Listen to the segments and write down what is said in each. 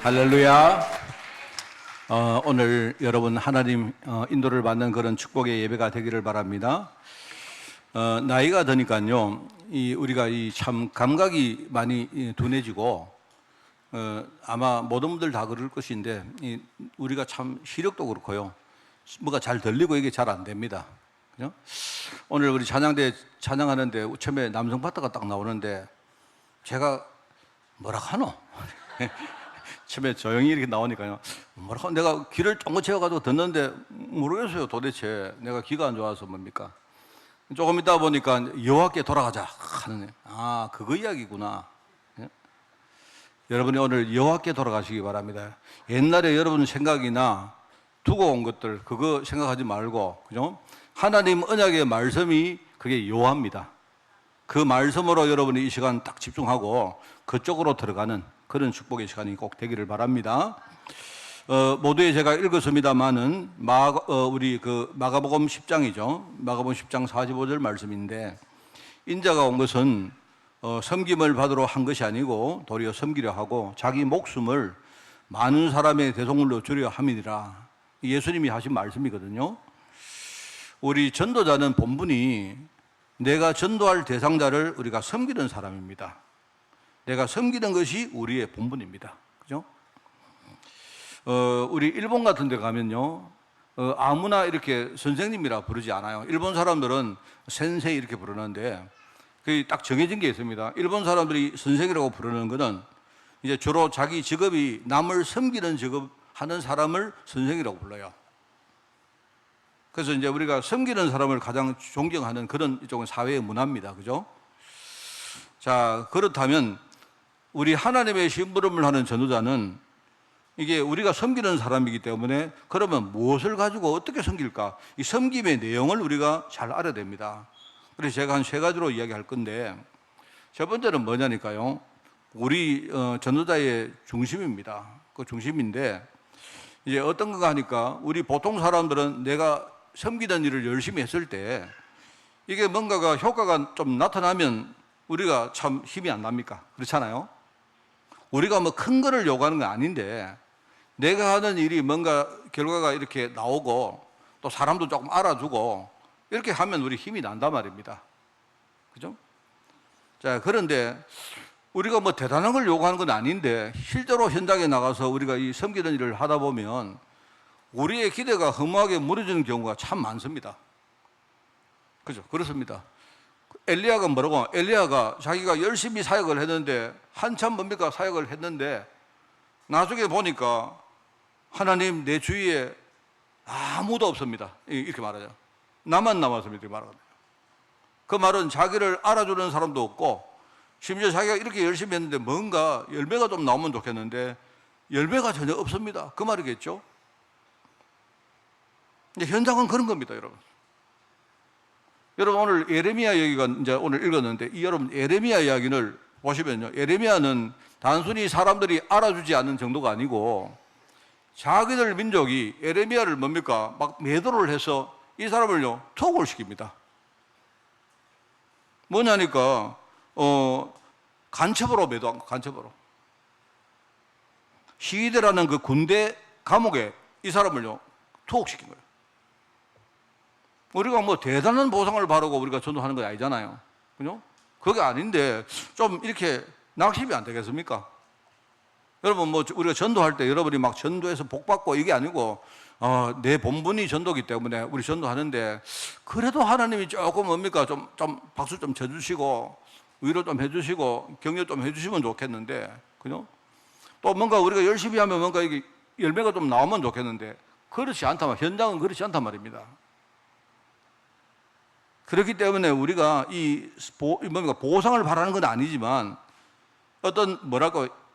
할렐루야. 오늘 여러분 하나님 인도를 받는 그런 축복의 예배가 되기를 바랍니다. 나이가 드니까요, 우리가 참 감각이 많이 둔해지고, 아마 모든 분들 다 그럴 것인데, 우리가 참 시력도 그렇고요, 뭐가 잘 들리고 이게 잘 안 됩니다. 그죠? 오늘 우리 찬양대 찬양하는데 처음에 남성 파트가 딱 나오는데 제가 뭐라 하노? 처음에 조용히 이렇게 나오니까요, 뭐라고 내가 귀를 쫑긋 채워가지고 듣는데 모르겠어요. 도대체 내가 귀가 안 좋아서 뭡니까? 조금 있다 보니까 여호와께 돌아가자 하는, 그거 이야기구나. 예? 여러분이 오늘 여호와께 돌아가시기 바랍니다. 옛날에 여러분 생각이나 두고 온 것들 그거 생각하지 말고, 그죠? 하나님 언약의 말씀이 그게 요합니다. 그 말씀으로 여러분이 이 시간 딱 집중하고 그쪽으로 들어가는 그런 축복의 시간이 꼭 되기를 바랍니다. 모두에 제가 읽었습니다만은 우리 마가복음 10장이죠. 마가복음 10장 45절 말씀인데, 인자가 온 것은 섬김을 받으러 한 것이 아니고 도리어 섬기려 하고 자기 목숨을 많은 사람의 대속물로 주려 함이니라. 예수님이 하신 말씀이거든요. 우리 전도자는 본분이 내가 전도할 대상자를 우리가 섬기는 사람입니다. 내가 섬기는 것이 우리의 본분입니다. 그죠? 우리 일본 같은 데 가면요, 아무나 이렇게 선생님이라 부르지 않아요. 일본 사람들은 센세이 이렇게 부르는데, 그게 딱 정해진 게 있습니다. 일본 사람들이 선생이라고 부르는 것은 이제 주로 자기 직업이 남을 섬기는 직업 하는 사람을 선생이라고 불러요. 그래서 이제 우리가 섬기는 사람을 가장 존경하는 그런 이쪽은 사회의 문화입니다. 그죠? 자, 그렇다면 우리 하나님의 심부름을 하는 전도자는 이게 우리가 섬기는 사람이기 때문에, 그러면 무엇을 가지고 어떻게 섬길까? 이 섬김의 내용을 우리가 잘 알아야 됩니다. 그래서 제가 한 3가지로 이야기할 건데, 첫 번째는 뭐냐니까요, 우리 전도자의 중심입니다. 그 중심인데, 이제 어떤 건가 하니까, 우리 보통 사람들은 내가 섬기는 일을 열심히 했을 때 이게 뭔가가 효과가 좀 나타나면 우리가 참 힘이 안 납니까? 그렇잖아요? 우리가 뭐 큰 거를 요구하는 건 아닌데, 내가 하는 일이 뭔가 결과가 이렇게 나오고 또 사람도 조금 알아주고 이렇게 하면 우리 힘이 난단 말입니다. 그죠? 자, 그런데 우리가 뭐 대단한 걸 요구하는 건 아닌데, 실제로 현장에 나가서 우리가 이 섬기는 일을 하다 보면 우리의 기대가 허무하게 무너지는 경우가 참 많습니다. 그죠? 그렇습니다. 엘리야가 뭐라고? 엘리야가 자기가 열심히 사역을 했는데, 한참 뭡니까? 사역을 했는데, 나중에 보니까 하나님 내 주위에 아무도 없습니다. 이렇게 말하죠. 나만 남았습니다. 이렇게 말하거든요. 그 말은 자기를 알아주는 사람도 없고, 심지어 자기가 이렇게 열심히 했는데 뭔가 열매가 좀 나오면 좋겠는데 열매가 전혀 없습니다. 그 말이겠죠? 이제 현장은 그런 겁니다, 여러분. 여러분, 오늘 예레미야 얘기가 이제 오늘 읽었는데, 여러분 예레미야 이야기를 보시면요, 예레미야는 단순히 사람들이 알아주지 않는 정도가 아니고 자기들 민족이 예레미야를 뭡니까? 막 매도를 해서 이 사람을요 투옥을 시킵니다. 뭐냐니까 간첩으로 매도한 거, 간첩으로. 시위대라는 그 군대 감옥에 이 사람을요 투옥시킨 거예요. 우리가 뭐 대단한 보상을 바라고 우리가 전도하는 건 아니잖아요. 그죠? 그게 아닌데 좀 이렇게 낙심이 안 되겠습니까? 여러분, 뭐 우리가 전도할 때 여러분이 막 전도해서 복 받고 이게 아니고, 내 본분이 전도기 때문에 우리 전도하는데, 그래도 하나님이 조금 뭡니까? 좀 박수 좀 쳐주시고 위로 좀 해주시고 격려 좀 해주시면 좋겠는데, 그죠? 또 뭔가 우리가 열심히 하면 뭔가 이게 열매가 좀 나오면 좋겠는데, 그렇지 않단 말이에요. 현장은 그렇지 않단 말입니다. 그렇기 때문에 우리가 뭔가 보상을 바라는 건 아니지만, 어떤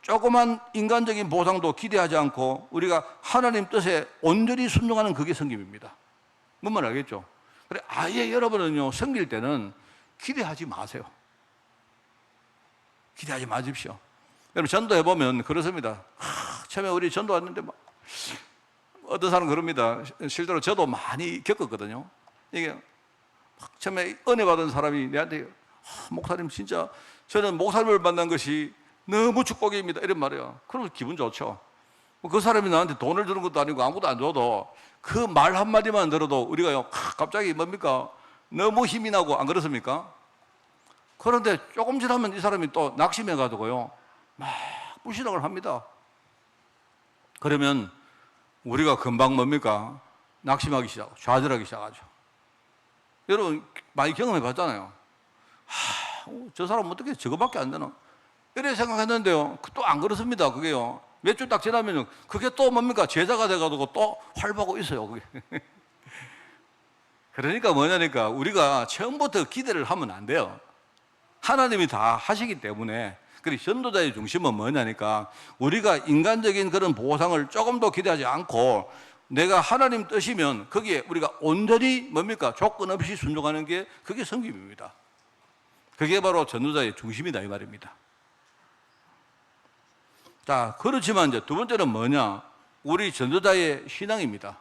조그만 인간적인 보상도 기대하지 않고 우리가 하나님 뜻에 온전히 순종하는 그게 섬김입니다. 뭔 말 알겠죠? 그래, 아예 여러분은요 섬길 때는 기대하지 마세요. 기대하지 마십시오. 여러분, 전도해 보면 그렇습니다. 처음에 우리 전도 왔는데 막 어떤 사람은 그럽니다. 실제로 저도 많이 겪었거든요. 이게 처음에 은혜 받은 사람이 내한테, 목사님 진짜 저는 목사님을 만난 것이 너무 축복입니다, 이런 말이에요. 그러면 기분 좋죠. 그 사람이 나한테 돈을 주는 것도 아니고 아무것도 안 줘도 그 말 한마디만 들어도 우리가요, 갑자기 뭡니까? 너무 힘이 나고, 안 그렇습니까? 그런데 조금 지나면 이 사람이 또 낙심해가지고요, 막 불신앙을 합니다. 그러면 우리가 금방 뭡니까? 낙심하기 시작, 좌절하기 시작하죠. 여러분 많이 경험해 봤잖아요. 저 사람 어떻게 저거밖에 안 되나? 이래 생각했는데요, 또 안 그렇습니다. 그게요, 몇 주 딱 지나면 그게 또 뭡니까? 제자가 돼가지고 또 활보고 있어요. 그게. 그러니까 뭐냐니까 우리가 처음부터 기대를 하면 안 돼요. 하나님이 다 하시기 때문에. 그리고 전도자의 중심은 뭐냐니까 우리가 인간적인 그런 보상을 조금도 기대하지 않고 내가 하나님 뜻이면 거기에 우리가 온전히 뭡니까? 조건 없이 순종하는 게 그게 섬김입니다. 그게 바로 전도자의 중심이다 이 말입니다. 자, 그렇지만 이제 두 번째는 뭐냐? 우리 전도자의 신앙입니다.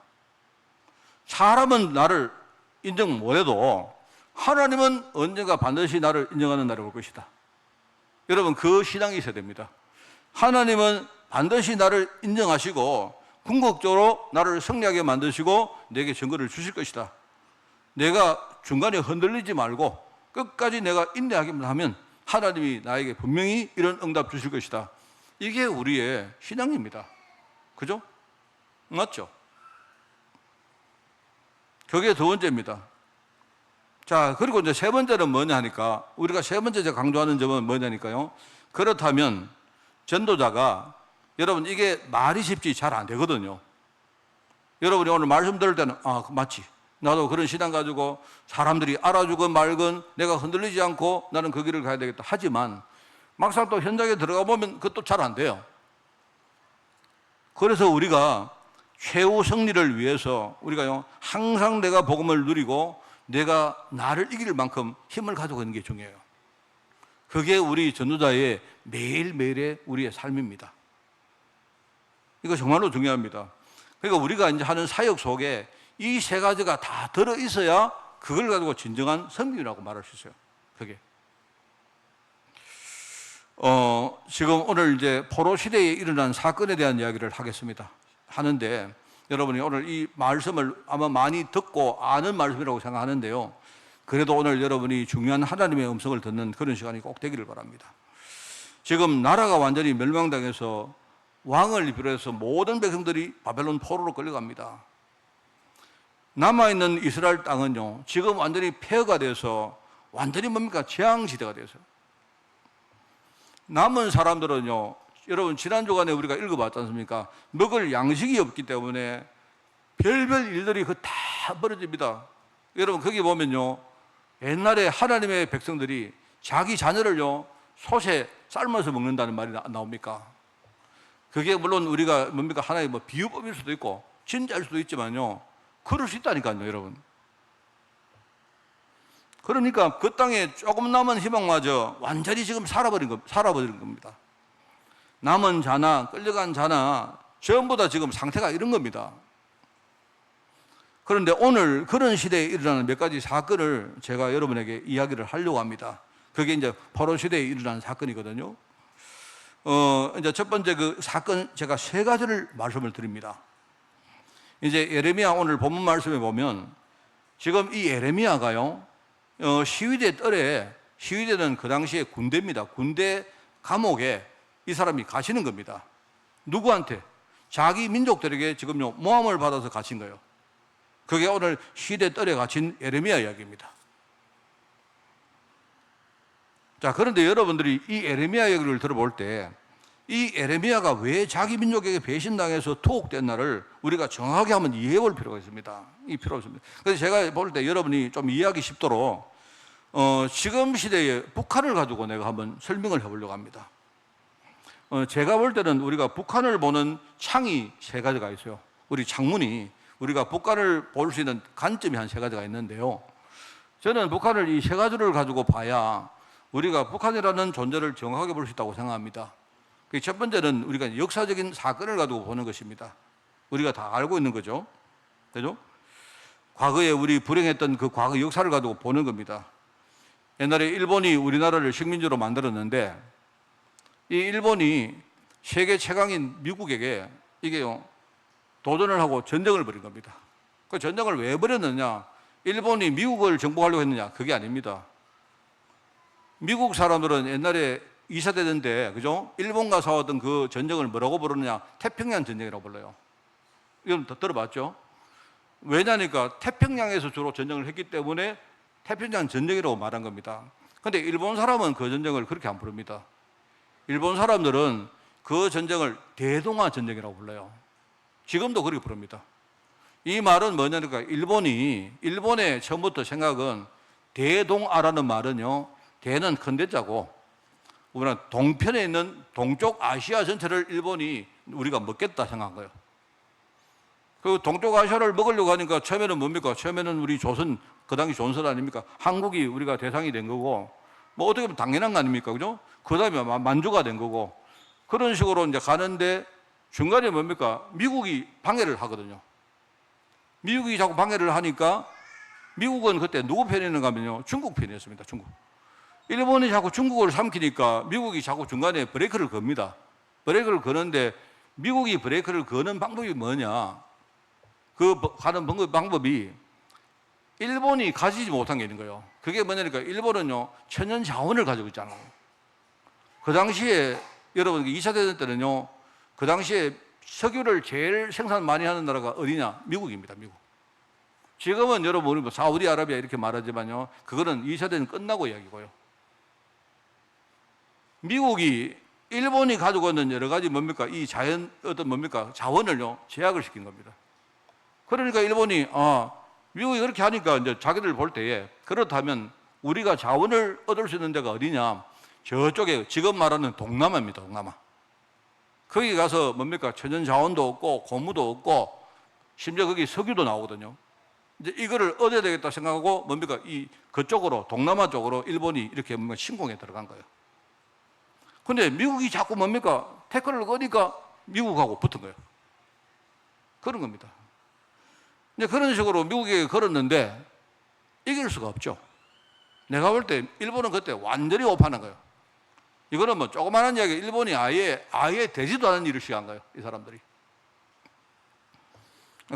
사람은 나를 인정 못해도 하나님은 언젠가 반드시 나를 인정하는 날이 올 것이다. 여러분 그 신앙이 있어야 됩니다. 하나님은 반드시 나를 인정하시고 궁극적으로 나를 승리하게 만드시고 내게 증거를 주실 것이다. 내가 중간에 흔들리지 말고 끝까지 내가 인내하기만 하면 하나님이 나에게 분명히 이런 응답 주실 것이다. 이게 우리의 신앙입니다. 그죠? 맞죠? 그게 두 번째입니다. 자, 그리고 이제 세 번째는 뭐냐 하니까, 우리가 세 번째 제가 강조하는 점은 뭐냐니까요. 그렇다면 전도자가, 여러분 이게 말이 쉽지 잘 안 되거든요. 여러분이 오늘 말씀 들을 때는 맞지, 나도 그런 신앙 가지고 사람들이 알아주건 말건 내가 흔들리지 않고 나는 그 길을 가야 되겠다. 하지만 막상 또 현장에 들어가 보면 그것도 잘 안 돼요. 그래서 우리가 최후 승리를 위해서 우리가요, 항상 내가 복음을 누리고 내가 나를 이길 만큼 힘을 가지고 있는 게 중요해요. 그게 우리 전도자의 매일매일의 우리의 삶입니다. 이거 정말로 중요합니다. 그러니까 우리가 이제 하는 사역 속에 이 세 가지가 다 들어 있어야 그걸 가지고 진정한 섬김이라고 말할 수 있어요. 그게. 지금 오늘 이제 포로 시대에 일어난 사건에 대한 이야기를 하는데, 여러분이 오늘 이 말씀을 아마 많이 듣고 아는 말씀이라고 생각하는데요. 그래도 오늘 여러분이 중요한 하나님의 음성을 듣는 그런 시간이 꼭 되기를 바랍니다. 지금 나라가 완전히 멸망당해서 왕을 비롯해서 모든 백성들이 바벨론 포로로 끌려갑니다. 남아있는 이스라엘 땅은요, 지금 완전히 폐허가 돼서 완전히 뭡니까? 재앙시대가 돼서. 남은 사람들은요, 여러분 지난 주간에 우리가 읽어봤지 않습니까? 먹을 양식이 없기 때문에 별별 일들이 다 벌어집니다. 여러분 거기 보면요, 옛날에 하나님의 백성들이 자기 자녀를요 솥에 삶아서 먹는다는 말이 나옵니까? 그게 물론 우리가 뭡니까? 하나의 비유법일 수도 있고 진짜일 수도 있지만요, 그럴 수 있다니까요, 여러분. 그러니까 그 땅에 조금 남은 희망마저 완전히 지금 살아버린 겁니다. 남은 자나 끌려간 자나 전부 다 지금 상태가 이런 겁니다. 그런데 오늘 그런 시대에 일어나는 몇 가지 사건을 제가 여러분에게 이야기를 하려고 합니다. 그게 이제 포로 시대에 일어난 사건이거든요. 이제 첫 번째 그 사건 제가 세 가지를 말씀을 드립니다. 이제 예레미야 오늘 본문 말씀에 보면 지금 이 예레미야가요, 시위대 뜰에, 시위대는 그 당시에 군대입니다. 군대 감옥에 이 사람이 갇히는 겁니다. 누구한테? 자기 민족들에게 지금요 모함을 받아서 갇힌 거예요. 그게 오늘 시대 뜰에 갇힌 예레미야 이야기입니다. 자, 그런데 여러분들이 이 예레미야 이야기를 들어볼 때 이 예레미야가 왜 자기 민족에게 배신당해서 투옥된 날을 우리가 정확하게 한번 이해해 볼 필요가 있습니다. 이 필요가 있습니다. 그래서 제가 볼 때 여러분이 좀 이해하기 쉽도록 지금 시대에 북한을 가지고 내가 한번 설명을 해보려고 합니다. 제가 볼 때는 우리가 북한을 보는 창이 세 가지가 있어요. 우리 창문이, 우리가 북한을 볼 수 있는 관점이 한 세 가지가 있는데요. 저는 북한을 이 세 가지를 가지고 봐야 우리가 북한이라는 존재를 정확하게 볼 수 있다고 생각합니다. 첫 번째는 우리가 역사적인 사건을 가지고 보는 것입니다. 우리가 다 알고 있는 거죠. 그죠? 과거에 우리 불행했던 그 과거 역사를 가지고 보는 겁니다. 옛날에 일본이 우리나라를 식민지로 만들었는데 이 일본이 세계 최강인 미국에게 이게요, 도전을 하고 전쟁을 벌인 겁니다. 그 전쟁을 왜 벌였느냐? 일본이 미국을 정복하려고 했느냐? 그게 아닙니다. 미국 사람들은 옛날에 2차 대전 때, 그죠? 일본과 싸웠던 그 전쟁을 뭐라고 부르느냐? 태평양 전쟁이라고 불러요. 이건 더 들어봤죠? 왜냐니까 태평양에서 주로 전쟁을 했기 때문에 태평양 전쟁이라고 말한 겁니다. 근데 일본 사람은 그 전쟁을 그렇게 안 부릅니다. 일본 사람들은 그 전쟁을 대동아 전쟁이라고 불러요. 지금도 그렇게 부릅니다. 이 말은 뭐냐니까 일본의 처음부터 생각은 대동아라는 말은요, 대는 큰 대자고 우리는 동편에 있는 동쪽 아시아 전체를 일본이 우리가 먹겠다 생각한 거예요. 그 동쪽 아시아를 먹으려고 하니까 처음에는 뭡니까? 처음에는 우리 조선, 그 당시 조선 아닙니까? 한국이 우리가 대상이 된 거고, 뭐 어떻게 보면 당연한 거 아닙니까? 그죠? 그 다음에 만주가 된 거고, 그런 식으로 이제 가는데 중간에 뭡니까? 미국이 방해를 하거든요. 미국이 자꾸 방해를 하니까 미국은 그때 누구 편이었는가 하면요, 중국 편이었습니다. 중국. 일본이 자꾸 중국을 삼키니까 미국이 자꾸 중간에 브레이크를 겁니다. 브레이크를 거는데 미국이 브레이크를 거는 방법이 뭐냐? 그 가는 방법이 일본이 가지지 못한 게 있는 거예요. 그게 뭐냐니까 일본은요, 천연 자원을 가지고 있잖아요. 그 당시에 여러분 2차 대전 때는요, 그 당시에 석유를 제일 생산 많이 하는 나라가 어디냐? 미국입니다. 미국. 지금은 여러분 우리 뭐 사우디아라비아 이렇게 말하지만요, 그거는 2차 대전 끝나고 이야기고요. 미국이 일본이 가지고 있는 여러 가지 뭡니까? 이 자연 어떤 뭡니까? 자원을요, 제약을 시킨 겁니다. 그러니까 일본이 미국이 그렇게 하니까 이제 자기들 볼 때에 그렇다면 우리가 자원을 얻을 수 있는 데가 어디냐? 저쪽에 지금 말하는 동남아입니다. 동남아. 거기 가서 뭡니까? 천연 자원도 없고 고무도 없고 심지어 거기 석유도 나오거든요. 이제 이거를 얻어야 되겠다 생각하고 뭡니까? 그쪽으로 동남아 쪽으로 일본이 이렇게 뭔가 침공에 들어간 거예요. 근데 미국이 자꾸 뭡니까? 태클을 거니까 미국하고 붙은 거예요. 그런 겁니다. 이제 그런 식으로 미국에게 걸었는데 이길 수가 없죠. 내가 볼 때 일본은 그때 완전히 오판한 거예요. 이거는 뭐 조그마한 이야기, 일본이 아예 되지도 않은 일을 시작한 거예요. 이 사람들이.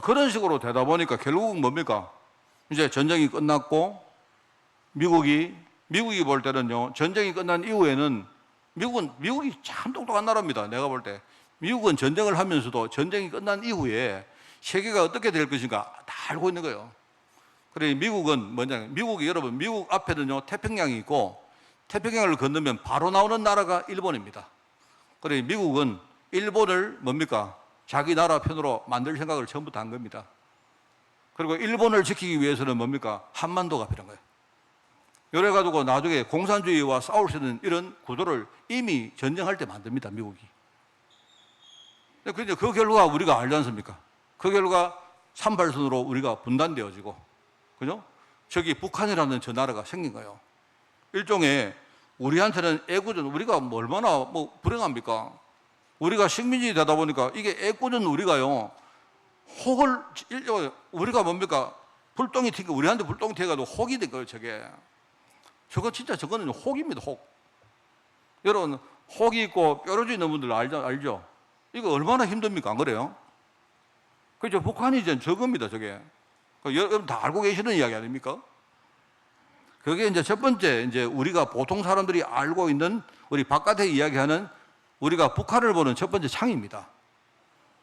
그런 식으로 되다 보니까 결국은 뭡니까? 이제 전쟁이 끝났고 미국이 볼 때는요, 전쟁이 끝난 이후에는 미국이 참 똑똑한 나라입니다. 내가 볼 때. 미국은 전쟁을 하면서도 전쟁이 끝난 이후에 세계가 어떻게 될 것인가 다 알고 있는 거예요. 그래, 미국은 뭐냐? 여러분, 미국 앞에는요, 태평양이 있고, 태평양을 건너면 바로 나오는 나라가 일본입니다. 그래, 미국은 일본을 뭡니까? 자기 나라 편으로 만들 생각을 처음부터 한 겁니다. 그리고 일본을 지키기 위해서는 뭡니까? 한반도가 필요한 거예요. 이래가지고 나중에 공산주의와 싸울 수 있는 이런 구도를 이미 전쟁할 때 만듭니다, 미국이. 근데 그 결과 우리가 알지 않습니까? 그 결과 38선으로 우리가 분단되어지고, 그죠? 저기 북한이라는 저 나라가 생긴 거예요. 일종의 우리한테는 애꿎은, 우리가 뭐 얼마나 불행합니까? 우리가 식민지 되다 보니까 이게 애꿎은 우리가요, 우리가 뭡니까? 우리한테 불똥이 튀어가지고 혹이 된 거예요, 저게. 저거는 혹입니다, 혹. 여러분, 혹이 있고 뾰루지 있는 분들 알죠? 이거 얼마나 힘듭니까? 안 그래요? 그죠? 북한이 이제 저겁니다, 저게. 여러분 다 알고 계시는 이야기 아닙니까? 그게 이제 첫 번째, 이제 우리가 보통 사람들이 알고 있는 우리 바깥에 이야기하는 우리가 북한을 보는 첫 번째 창입니다.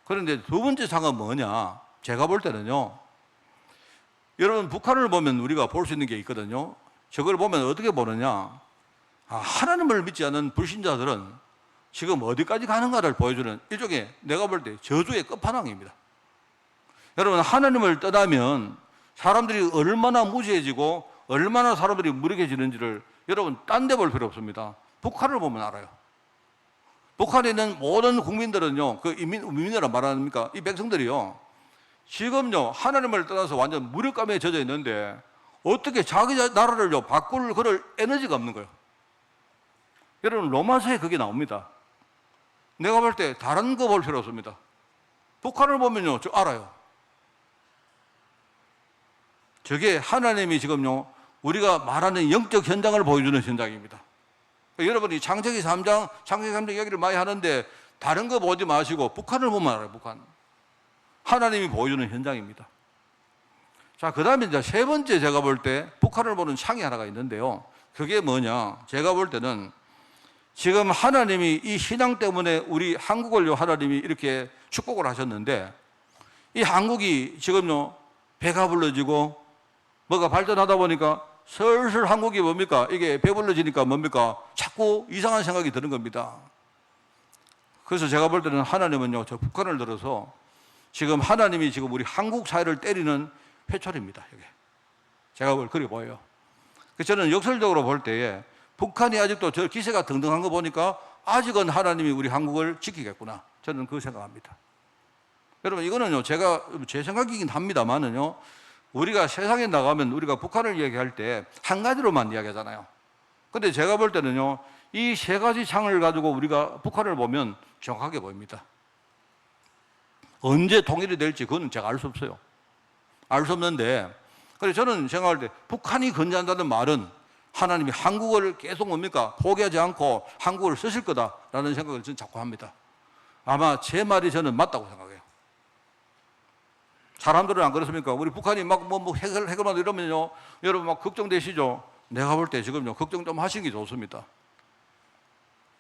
그런데 두 번째 창은 뭐냐? 제가 볼 때는요, 여러분 북한을 보면 우리가 볼 수 있는 게 있거든요. 저걸 보면 어떻게 보느냐? 하나님을 믿지 않는 불신자들은 지금 어디까지 가는가를 보여주는 일종의, 내가 볼 때 저주의 끝판왕입니다. 여러분, 하나님을 떠나면 사람들이 얼마나 무지해지고 얼마나 사람들이 무력해지는지를 여러분 딴 데 볼 필요 없습니다. 북한을 보면 알아요. 북한에 있는 모든 국민들은요, 그 민이라 말합니까? 이 백성들이요, 지금요 하나님을 떠나서 완전 무력감에 젖어 있는데 어떻게 자기 나라를요 바꿀 그럴 에너지가 없는 거예요. 여러분, 로마서에 그게 나옵니다. 내가 볼 때 다른 거 볼 필요 없습니다. 북한을 보면요, 저 알아요. 저게 하나님이 지금요 우리가 말하는 영적 현장을 보여주는 현장입니다. 여러분이 창세기 3장 이야기를 많이 하는데 다른 거 보지 마시고 북한을 보면 알아요. 북한. 하나님이 보여주는 현장입니다. 자, 그 다음에 이제 세 번째 제가 볼 때 북한을 보는 창이 하나가 있는데요. 그게 뭐냐? 제가 볼 때는 지금 하나님이 이 신앙 때문에 우리 한국을 하나님이 이렇게 축복을 하셨는데, 이 한국이 지금요, 배가 불러지고 뭐가 발전하다 보니까 슬슬 한국이 뭡니까? 이게 배불러지니까 뭡니까? 자꾸 이상한 생각이 드는 겁니다. 그래서 제가 볼 때는 하나님은요, 저 북한을 들어서 지금 하나님이 지금 우리 한국 사회를 때리는 회초리입니다. 이게. 제가 그렇게 보여요. 그래서 저는 역설적으로 볼 때에 북한이 아직도 저 기세가 등등한 거 보니까 아직은 하나님이 우리 한국을 지키겠구나. 저는 그 생각합니다. 여러분, 이거는요, 제가 제 생각이긴 합니다만은요, 우리가 세상에 나가면 우리가 북한을 얘기할 때 한 가지로만 이야기하잖아요. 근데 제가 볼 때는요, 이 세 가지 창을 가지고 우리가 북한을 보면 정확하게 보입니다. 언제 통일이 될지 그건 제가 알 수 없어요. 알 수 없는데, 그래서 저는 생각할 때 북한이 건재한다는 말은 하나님이 한국을 계속 뭡니까? 포기하지 않고 한국을 쓰실 거다라는 생각을 저는 자꾸 합니다. 아마 제 말이 저는 맞다고 생각해요. 사람들은 안 그렇습니까? 우리 북한이 막 핵을 이러면요, 여러분 막 걱정되시죠? 내가 볼 때 지금요, 걱정 좀 하시는 게 좋습니다.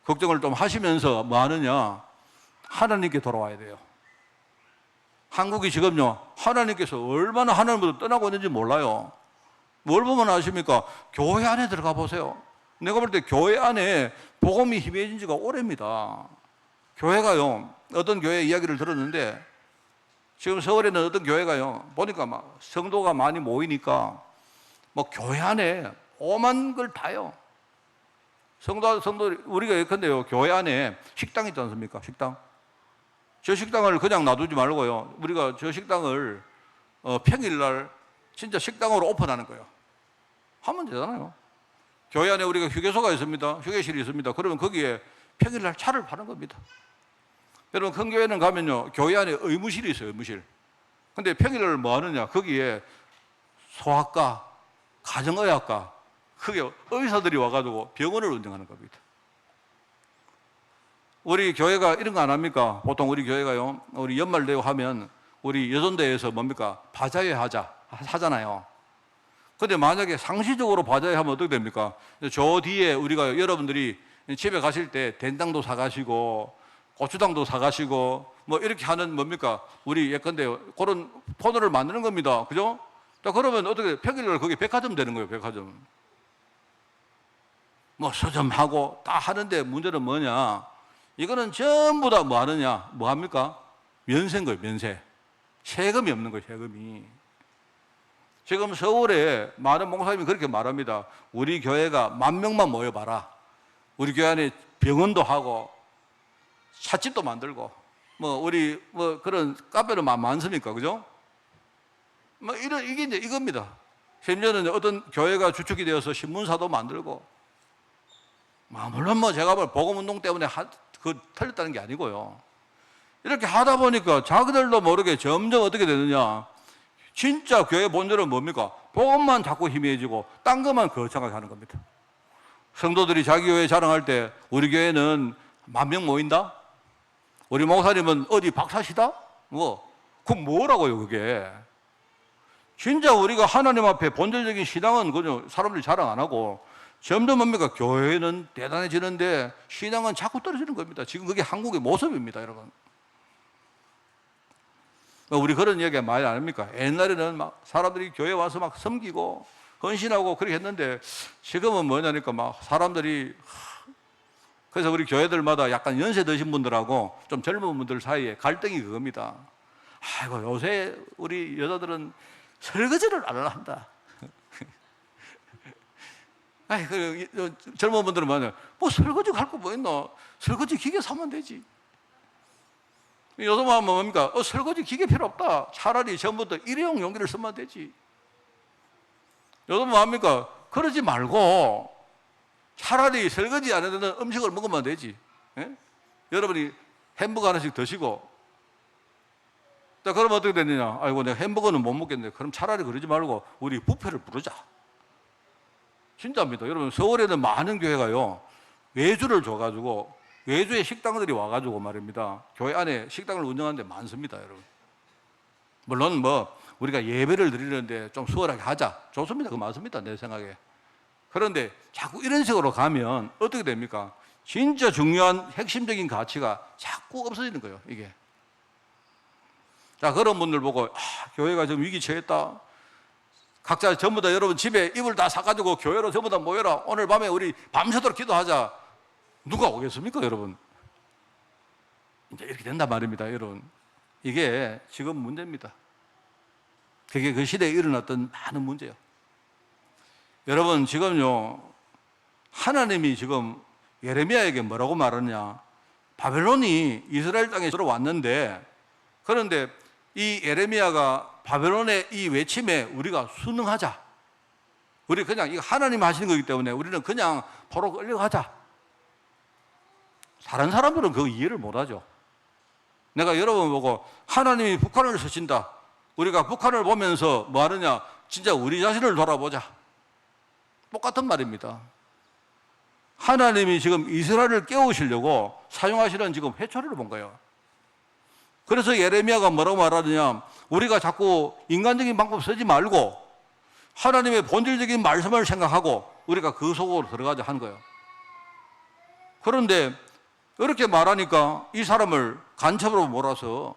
걱정을 좀 하시면서 뭐 하느냐? 하나님께 돌아와야 돼요. 한국이 지금요, 하나님께서 얼마나 하나님부터 떠나고 있는지 몰라요. 뭘 보면 아십니까? 교회 안에 들어가 보세요. 내가 볼 때 교회 안에 복음이 희미해진 지가 오래입니다. 교회가요, 어떤 교회 이야기를 들었는데, 지금 서울에는 어떤 교회가요, 보니까 막 성도가 많이 모이니까 뭐 교회 안에 오만 걸 다요. 성도, 우리가 예컨대요, 교회 안에 식당 있지 않습니까? 식당. 저 식당을 그냥 놔두지 말고요, 우리가 저 식당을 평일날 진짜 식당으로 오픈하는 거예요. 하면 되잖아요. 교회 안에 우리가 휴게소가 있습니다. 휴게실이 있습니다. 그러면 거기에 평일날 차를 파는 겁니다. 여러분, 큰 교회는 가면요, 교회 안에 의무실이 있어요. 의무실. 근데 평일날 뭐 하느냐? 거기에 소아과, 가정의학과, 그게 의사들이 와가지고 병원을 운영하는 겁니다. 우리 교회가 이런 거 안 합니까? 보통 우리 교회가요, 우리 연말되고 하면 우리 여전대에서 뭡니까? 바자회 하잖아요. 근데 만약에 상시적으로 바자회 하면 어떻게 됩니까? 저 뒤에 우리가 여러분들이 집에 가실 때 된장도 사가시고 고추장도 사가시고 뭐 이렇게 하는 뭡니까? 우리 예컨대 그런 코너를 만드는 겁니다. 그죠? 자, 그러면 어떻게 평일날 거기 백화점 되는 거예요. 백화점. 뭐 서점하고 다 하는데 문제는 뭐냐? 이거는 전부 다 뭐 하느냐? 뭐 합니까? 면세인 거예요. 면세. 세금이 없는 거예요. 세금이. 지금 서울에 많은 목사님이 그렇게 말합니다. 우리 교회가 10,000명만 모여봐라. 우리 교회 안에 병원도 하고 찻집도 만들고 뭐 우리 뭐 그런 카페는 많습니까? 그죠? 뭐 이게 이제 이겁니다. 심지어는 어떤 교회가 주축이 되어서 신문사도 만들고, 물론 뭐 제가 볼 복음운동 때문에 틀렸다는 게 아니고요. 이렇게 하다 보니까 자기들도 모르게 점점 어떻게 되느냐? 진짜 교회 본질은 뭡니까? 복음만 자꾸 희미해지고 딴 것만 거창하게 하는 겁니다. 성도들이 자기 교회 자랑할 때 우리 교회는 10,000명 모인다? 우리 목사님은 어디 박사시다? 그건 뭐라고요, 그게? 진짜 우리가 하나님 앞에 본질적인 신앙은 그죠? 사람들이 자랑 안 하고 점점 뭡니까? 교회는 대단해지는데 신앙은 자꾸 떨어지는 겁니다. 지금 그게 한국의 모습입니다, 여러분. 우리 그런 얘기 많이 안 합니까? 옛날에는 막 사람들이 교회 와서 막 섬기고 헌신하고 그렇게 했는데 지금은 뭐냐니까 막 사람들이, 그래서 우리 교회들마다 약간 연세 드신 분들하고 좀 젊은 분들 사이에 갈등이 그겁니다. 아이고, 요새 우리 여자들은 설거지를 안 한다. 아이, 젊은 분들은 뭐냐, 뭐 설거지 할 거 뭐 있나? 설거지 기계 사면 되지. 요즘 하면 뭡니까? 설거지 기계 필요 없다. 차라리 전부터 일회용 용기를 쓰면 되지. 요즘 뭐 합니까? 그러지 말고 차라리 설거지 안 해도 되는 음식을 먹으면 되지. 예? 여러분이 햄버거 하나씩 드시고, 자, 그러면 어떻게 되느냐? 아이고, 내가 햄버거는 못 먹겠네. 그럼 차라리 그러지 말고 우리 뷔페를 부르자. 진짜입니다. 여러분, 서울에는 많은 교회가요, 외주를 줘가지고 외주의 식당들이 와가지고 말입니다. 교회 안에 식당을 운영하는 데 많습니다, 여러분. 물론 뭐 우리가 예배를 드리는데 좀 수월하게 하자. 좋습니다. 그거 맞습니다, 내 생각에. 그런데 자꾸 이런 식으로 가면 어떻게 됩니까? 진짜 중요한 핵심적인 가치가 자꾸 없어지는 거예요, 이게. 자, 그런 분들 보고, 교회가 지금 위기 처했다. 각자 전부 다 여러분 집에 이불 다 사가지고 교회로 전부 다 모여라. 오늘 밤에 우리 밤새도록 기도하자. 누가 오겠습니까, 여러분? 이제 이렇게 된단 말입니다, 여러분. 이게 지금 문제입니다. 그게 그 시대에 일어났던 많은 문제예요. 여러분, 지금요, 하나님이 지금 예레미야에게 뭐라고 말하느냐. 바벨론이 이스라엘 땅에 들어왔는데, 그런데 이 예레미야가 바벨론의 이 외침에 우리가 순응하자. 우리 그냥 이거 하나님 하시는 거기 때문에 우리는 그냥 포로 끌려가자. 다른 사람들은 그거 이해를 못 하죠. 내가 여러분 보고 하나님이 북한을 쓰신다. 우리가 북한을 보면서 뭐 하느냐? 진짜 우리 자신을 돌아보자. 똑같은 말입니다. 하나님이 지금 이스라엘을 깨우시려고 사용하시는 지금 회초리를 본 거예요. 그래서 예레미야가 뭐라고 말하느냐? 우리가 자꾸 인간적인 방법 쓰지 말고 하나님의 본질적인 말씀을 생각하고 우리가 그 속으로 들어가자 한 거예요. 그런데 이렇게 말하니까 이 사람을 간첩으로 몰아서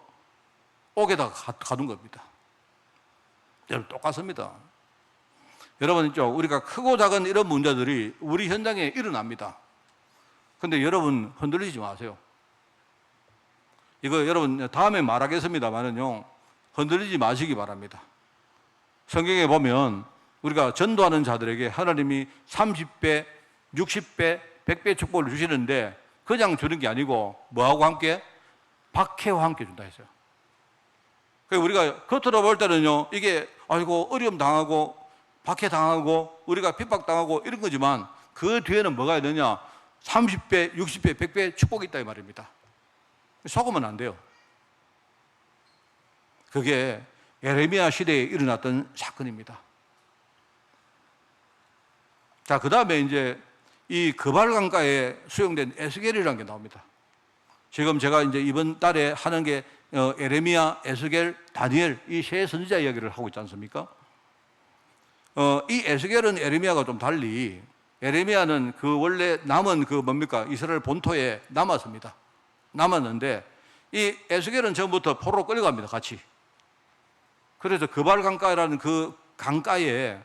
옥에다 가둔 겁니다. 여러분, 똑같습니다. 여러분 있죠? 우리가 크고 작은 이런 문제들이 우리 현장에 일어납니다. 근데 여러분 흔들리지 마세요. 이거 여러분 다음에 말하겠습니다만은요, 흔들리지 마시기 바랍니다. 성경에 보면 우리가 전도하는 자들에게 하나님이 30배, 60배, 100배 축복을 주시는데 그냥 주는 게 아니고 뭐하고 함께? 박해와 함께 준다 했어요. 그래서 우리가 겉으로 볼 때는요, 이게 아이고 어려움 당하고 박해 당하고 우리가 핍박 당하고 이런 거지만 그 뒤에는 뭐가 있느냐? 30배, 60배, 100배 축복이 있다 이 말입니다. 속으면 안 돼요. 그게 예레미야 시대에 일어났던 사건입니다. 자, 그 다음에 이제 이 그발강가에 수용된 에스겔이라는 게 나옵니다. 지금 제가 이제 이번 달에 하는 게 예레미야, 에스겔, 다니엘 이 세 선지자 이야기를 하고 있지 않습니까? 이 에스겔은 예레미야가 좀 달리 예레미야는 그 원래 남은 그 뭡니까? 이스라엘 본토에 남았습니다. 남았는데 이 에스겔은 전부터 포로로 끌려갑니다, 같이. 그래서 그발강가라는 그 강가에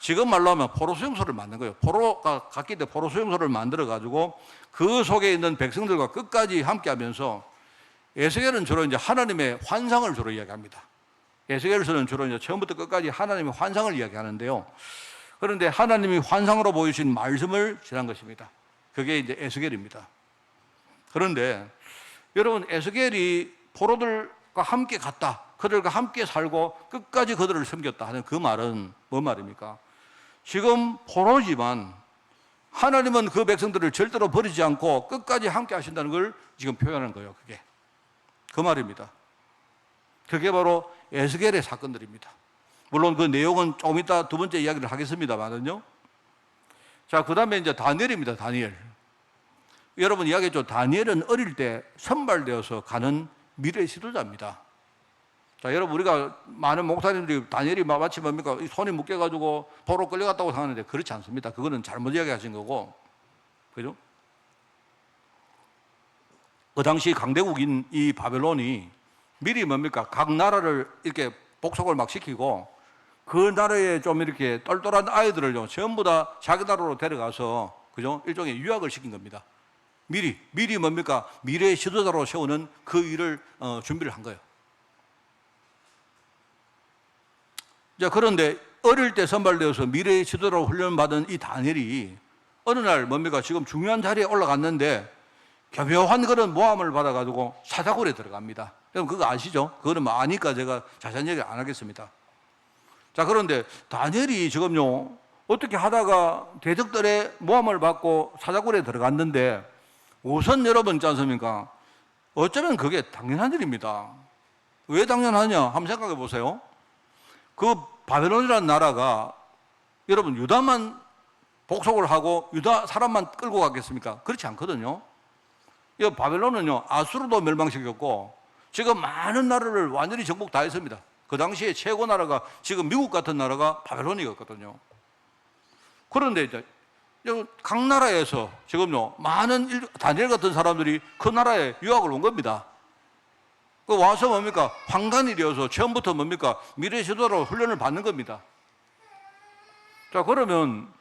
지금 말로 하면 포로 수용소를 만든 거예요. 포로가 갔기 때문에 포로 수용소를 만들어 가지고 그 속에 있는 백성들과 끝까지 함께 하면서 에스겔은 주로 이제 하나님의 환상을 주로 이야기합니다. 에스겔서는 주로 이제 처음부터 끝까지 하나님의 환상을 이야기하는데요. 그런데 하나님이 환상으로 보여주신 말씀을 전한 것입니다. 그게 이제 에스겔입니다. 그런데 여러분, 에스겔이 포로들과 함께 갔다. 그들과 함께 살고 끝까지 그들을 섬겼다 하는 그 말은 뭔 말입니까? 지금 포로지만 하나님은 그 백성들을 절대로 버리지 않고 끝까지 함께 하신다는 걸 지금 표현하는 거예요. 그게 그 말입니다. 그게 바로 에스겔의 사건들입니다. 물론 그 내용은 조금 이따 두 번째 이야기를 하겠습니다만은요. 자, 그 다음에 이제 다니엘입니다. 다니엘. 여러분 이야기했죠. 다니엘은 어릴 때 선발되어서 가는 미래 지도자입니다. 자, 여러분 우리가 많은 목사님들이 다니엘이 마치 뭡니까? 손이 묶여가지고 포로 끌려갔다고 생각하는데 그렇지 않습니다. 그거는 잘못 이야기하신 거고, 그죠? 그 당시 강대국인 이 바벨론이 미리 뭡니까? 각 나라를 이렇게 복속을 막 시키고 그 나라에 좀 이렇게 똘똘한 아이들을요 전부 다 자기 나라로 데려가서, 그죠? 일종의 유학을 시킨 겁니다. 미리 뭡니까? 미래의 지도자로 세우는 그 일을 준비를 한 거예요. 자, 그런데 어릴 때 선발되어서 미래의 지도자로 훈련받은 이 다니엘이 어느 날 뭡니까? 지금 중요한 자리에 올라갔는데 교묘한 그런 모함을 받아가지고 사자굴에 들어갑니다. 여러분 그거 아시죠? 그거는 뭐 아니까 제가 자세한 얘기 안 하겠습니다. 자, 그런데 다니엘이 지금요 어떻게 하다가 대적들의 모함을 받고 사자굴에 들어갔는데 우선 여러분 있지 않습니까? 어쩌면 그게 당연한 일입니다. 왜 당연하냐? 한번 생각해 보세요. 그 바벨론이라는 나라가 여러분 유다만 복속을 하고 유다 사람만 끌고 가겠습니까? 그렇지 않거든요. 이 바벨론은요, 아수르도 멸망시켰고, 지금 많은 나라를 완전히 정복 다 했습니다. 그 당시에 최고 나라가 지금 미국 같은 나라가 바벨론이었거든요. 그런데 이제 각 나라에서 지금요, 많은 다니엘 같은 사람들이 그 나라에 유학을 온 겁니다. 그 와서 뭡니까? 황간일이어서 처음부터 뭡니까? 미래 지도자로 훈련을 받는 겁니다. 자, 그러면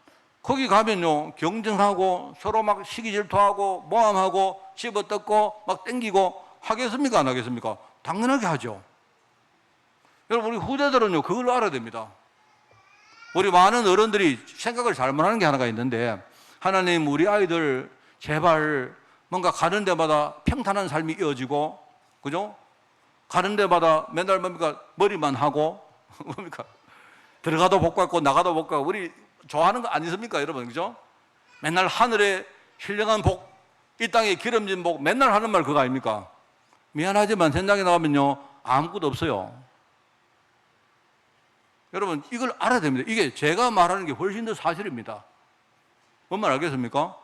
거기 가면요, 경쟁하고 서로 막 시기 질투하고 모함하고 씹어뜯고 막 땡기고 하겠습니까? 안 하겠습니까? 당연하게 하죠. 여러분, 우리 후대들은요, 그걸 알아야 됩니다. 우리 많은 어른들이 생각을 잘못하는 게 하나가 있는데, 하나님, 우리 아이들 제발 뭔가 가는 데마다 평탄한 삶이 이어지고, 그죠? 가는 데마다 맨날 뭡니까? 머리만 하고, 뭡니까? 들어가도 복 받고 나가도 복 받고, 우리 좋아하는 거 아니십니까, 여러분? 그죠? 맨날 하늘에 신령한 복, 이 땅에 기름진 복, 맨날 하는 말 그거 아닙니까? 미안하지만 현장에 나가면요, 아무것도 없어요. 여러분, 이걸 알아야 됩니다. 이게 제가 말하는 게 훨씬 더 사실입니다. 뭔 말 알겠습니까?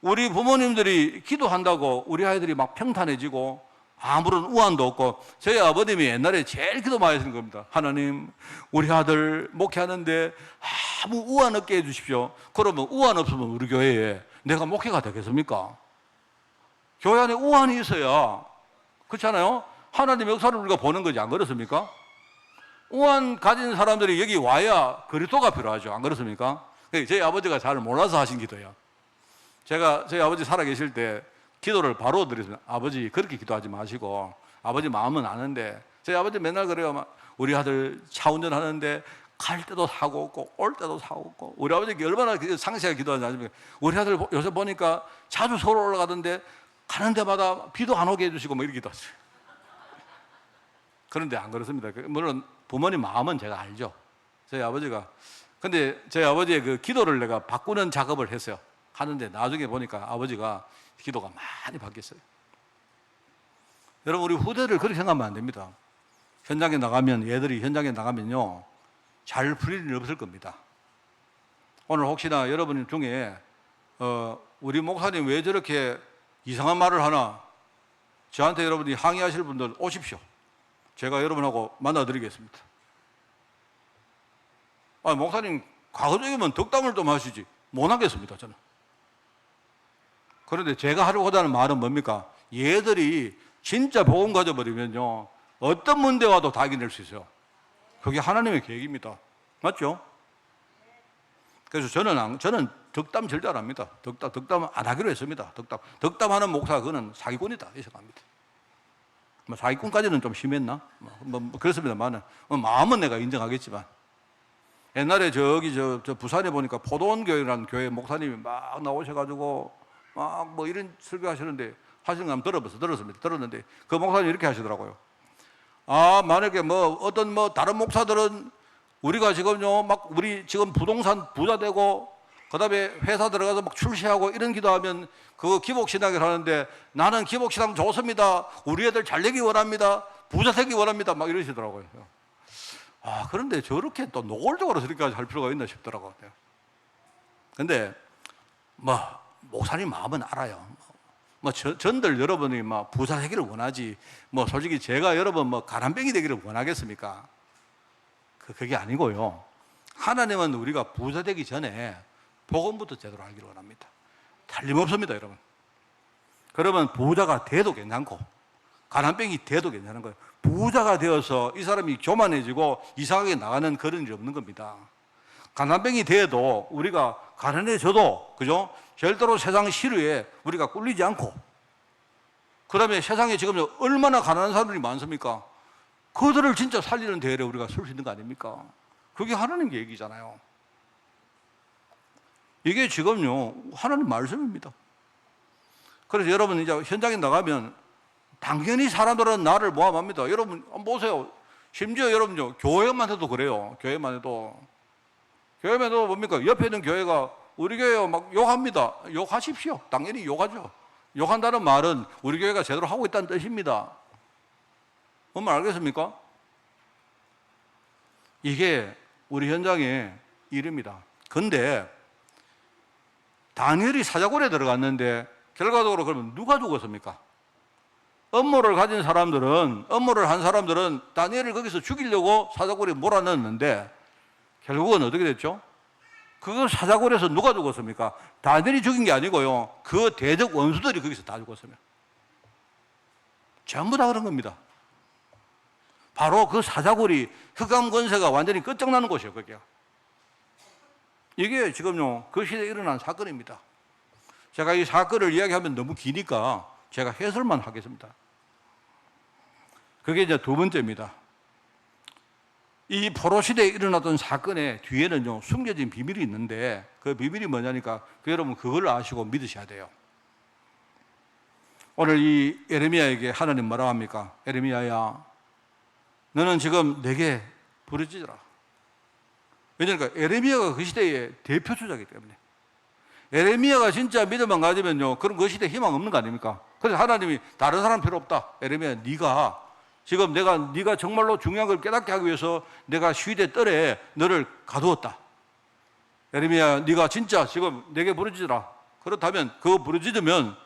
우리 부모님들이 기도한다고 우리 아이들이 막 평탄해지고 아무런 우환도 없고, 저희 아버님이 옛날에 제일 기도 많이 하시는 겁니다. 하나님, 우리 아들 목회하는데 아무 우환 없게 해주십시오. 그러면 우환 없으면 우리 교회에 내가 목회가 되겠습니까? 교회 안에 우환이 있어야, 그렇잖아요? 하나님의 역사를 우리가 보는 거지, 안 그렇습니까? 우환 가진 사람들이 여기 와야 그리스도가 필요하죠, 안 그렇습니까? 저희 아버지가 잘 몰라서 하신 기도예요. 제가 저희 아버지 살아계실 때 기도를 바로 드렸습니다. 아버지, 그렇게 기도하지 마시고, 아버지 마음은 아는데, 저희 아버지 맨날 그래요. 우리 아들 차 운전하는데 갈 때도 사고 없고 올 때도 사고 없고. 우리 아버지 얼마나 상세하게 기도하는지 아십니까? 우리 아들 요새 보니까 자주 서울 올라가던데 가는 데마다 비도 안 오게 해주시고 뭐 이렇게 기도하세요. 그런데 안 그렇습니다. 물론 부모님 마음은 제가 알죠. 저희 아버지가. 근데 저희 아버지의 그 기도를 내가 바꾸는 작업을 했어요. 하는데 나중에 보니까 아버지가 기도가 많이 바뀌었어요. 여러분, 우리 후대를 그렇게 생각하면 안 됩니다. 현장에 나가면, 얘들이 현장에 나가면요, 잘 풀릴 일 없을 겁니다. 오늘 혹시나 여러분 중에 우리 목사님 왜 저렇게 이상한 말을 하나, 저한테 여러분이 항의하실 분들 오십시오. 제가 여러분하고 만나드리겠습니다. 목사님 과거적이면 덕담을 좀 하시지 못 하겠습니다, 저는. 그런데 제가 하려고 하는 말은 뭡니까? 얘들이 진짜 복음 가져버리면요, 어떤 문제 와도 다 이겨낼 수 있어요. 그게 하나님의 계획입니다. 맞죠? 그래서 저는 덕담 절대 안 합니다. 덕담 안 하기로 했습니다. 덕담하는 목사, 그거는 사기꾼이다, 이 생각합니다. 사기꾼까지는 좀 심했나? 그렇습니다만, 마음은 내가 인정하겠지만. 옛날에 저 부산에 보니까 포도원교회라는 교회 목사님이 막 나오셔가지고 막 뭐 이런 설교 하시는데, 하시는 거 한번 들었는데, 그 목사님이 이렇게 하시더라고요. 만약에 어떤 다른 목사들은 우리가 지금요, 우리 지금 부동산 부자 되고, 그 다음에 회사 들어가서 막 출세하고 이런 기도하면 그거 기복신앙을 하는데, 나는 기복신앙 좋습니다. 우리 애들 잘 되기 원합니다. 부자 되기 원합니다. 막 이러시더라고요. 그런데 저렇게 또 노골적으로 저렇게까지 할 필요가 있나 싶더라고요. 근데, 목사님 마음은 알아요. 전들 여러분이 부자 되기를 원하지, 솔직히 제가 여러분 가난뱅이 되기를 원하겠습니까? 그게 아니고요. 하나님은 우리가 부자 되기 전에 복음부터 제대로 알기를 원합니다. 틀림없습니다, 여러분. 그러면 부자가 돼도 괜찮고, 가난뱅이 돼도 괜찮은 거예요. 부자가 되어서 이 사람이 교만해지고 이상하게 나가는 그런 일이 없는 겁니다. 가난뱅이 돼도 우리가 가난해져도, 그죠? 절대로 세상 시류에 우리가 꿀리지 않고, 그 다음에 세상에 지금 얼마나 가난한 사람들이 많습니까? 그들을 진짜 살리는 대회에 우리가 설 수 있는 거 아닙니까? 그게 하나님 계획이잖아요. 이게 지금요, 하나님 말씀입니다. 그래서 여러분 이제 현장에 나가면 당연히 사람들은 나를 모함합니다. 여러분 보세요. 심지어 여러분요, 교회만 해도 그래요. 교회만 해도 뭡니까? 옆에 있는 교회가 우리 교회 막 욕합니다. 욕하십시오. 당연히 욕하죠. 욕한다는 말은 우리 교회가 제대로 하고 있다는 뜻입니다. 뭔 말 알겠습니까? 이게 우리 현장의 일입니다. 근데 다니엘이 사자굴에 들어갔는데 결과적으로 그러면 누가 죽었습니까? 음모를 가진 사람들은, 음모를 한 사람들은 다니엘을 거기서 죽이려고 사자굴에 몰아넣었는데 결국은 어떻게 됐죠? 그 사자굴에서 누가 죽었습니까? 다니엘이 죽인 게 아니고요, 그 대적 원수들이 거기서 다 죽었습니다. 전부 다 그런 겁니다. 바로 그 사자굴이 흑암 권세가 완전히 끝장나는 곳이에요, 거기가. 이게 지금요, 그 시대에 일어난 사건입니다. 제가 이 사건을 이야기하면 너무 기니까 제가 해설만 하겠습니다. 그게 이제 두 번째입니다. 이 포로 시대에 일어났던 사건의 뒤에는요, 숨겨진 비밀이 있는데 그 비밀이 뭐냐니까 여러분 그걸 아시고 믿으셔야 돼요. 오늘 이 에레미야에게 하나님 뭐라고 합니까? 에레미야야, 너는 지금 내게 부르짖어라. 왜냐니까 에레미야가 그 시대의 대표 주자이기 때문에. 에레미야가 진짜 믿음만 가지면요, 그럼 그 시대에 희망 없는 거 아닙니까? 그래서 하나님이 다른 사람 필요 없다. 에레미야, 네가 지금 네가 정말로 중요한 걸 깨닫게 하기 위해서 내가 시대 뜰에 너를 가두었다. 에레미야, 네가 진짜 지금 내게 부르짖어라. 그렇다면 그거 부르짖으면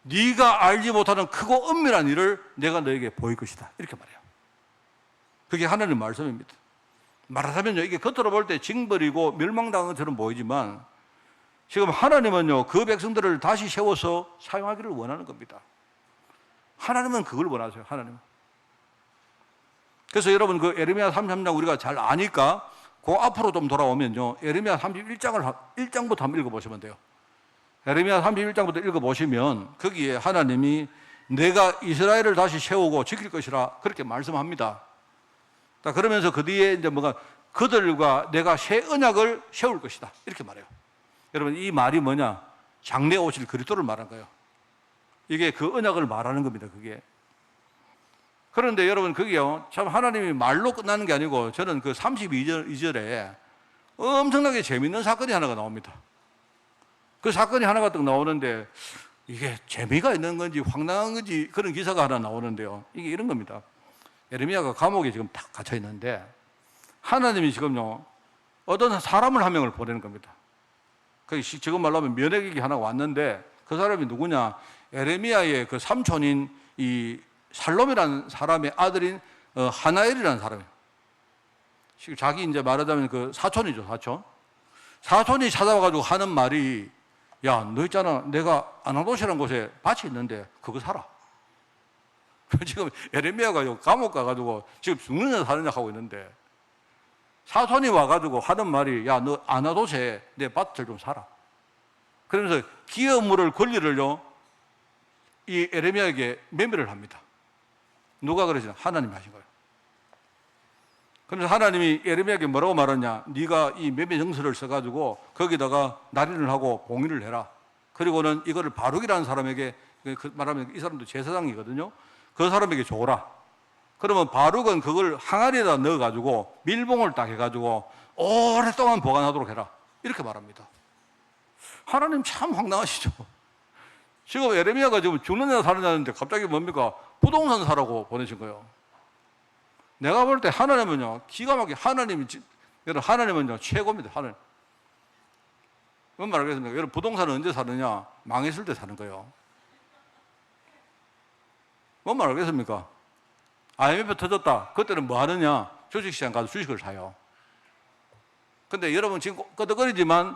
네가 알지 못하는 크고 은밀한 일을 내가 너에게 보일 것이다. 이렇게 말해요. 그게 하나님 말씀입니다. 말하자면요, 이게 겉으로 볼 때 징벌이고 멸망당한 것처럼 보이지만 지금 하나님은요, 그 백성들을 다시 세워서 사용하기를 원하는 겁니다. 하나님은 그걸 원하세요. 하나님은. 그래서 여러분 그 에레미야 33장 우리가 잘 아니까 그 앞으로 좀 돌아오면요, 에레미야 31장부터 한번 읽어보시면 돼요. 에레미야 31장부터 읽어보시면 거기에 하나님이 내가 이스라엘을 다시 세우고 지킬 것이라 그렇게 말씀합니다. 그러면서 그 뒤에 이제 뭐가 그들과 내가 새 언약을 세울 것이다 이렇게 말해요. 여러분 이 말이 뭐냐? 장래 오실 그리스도를 말한 거예요. 이게 그 언약을 말하는 겁니다. 그게. 그런데 여러분 그게요, 참 하나님이 말로 끝나는 게 아니고 저는 그 32절에 엄청나게 재밌는 사건이 하나가 나옵니다. 그 사건이 하나가 딱 나오는데 이게 재미가 있는 건지 황당한 건지 그런 기사가 하나 나오는데요. 이게 이런 겁니다. 에레미야가 감옥에 지금 딱 갇혀 있는데 하나님이 지금요, 어떤 사람을 한 명을 보내는 겁니다. 그 지금 말로 하면 면회객이 하나 왔는데 그 사람이 누구냐? 에레미야의 그 삼촌인 이 살롬이라는 사람의 아들인 하나엘이라는 사람이에요. 자기 이제 말하자면 그 사촌이죠, 사촌. 사촌이 찾아와가지고 하는 말이, 야, 너 있잖아, 내가 아나도시라는 곳에 밭이 있는데 그거 사라. 지금 에레미야가 감옥 가가지고 지금 죽느냐 사느냐 하고 있는데 사촌이 와가지고 하는 말이, 야, 너 아나도시에 내 밭을 좀 사라. 그러면서 기업 물을 권리를요, 이 에레미야에게 매매를 합니다. 누가 그러시나? 하나님이 하신 거예요. 그래서 하나님이 에레미야에게 뭐라고 말하냐? 네가 이 매매 정서를 써가지고 거기다가 날인을 하고 봉인을 해라. 그리고는 이거를 바룩이라는 사람에게, 말하면 이 사람도 제사장이거든요. 그 사람에게 줘라. 그러면 바룩은 그걸 항아리에다 넣어가지고 밀봉을 딱 해가지고 오랫동안 보관하도록 해라. 이렇게 말합니다. 하나님 참 황당하시죠. 지금 에레미야가 지금 죽느냐 사느냐는데 갑자기 뭡니까? 부동산 사라고 보내신 거예요. 내가 볼 때 하나님은요, 기가 막히게 하나님은요 최고입니다. 하나님. 뭔 말하겠습니까? 여러분 부동산은 언제 사느냐? 망했을 때 사는 거예요. 뭔 말하겠습니까? IMF 터졌다. 그때는 뭐 하느냐? 주식시장 가서 주식을 사요. 근데 여러분 지금 끄덕거리지만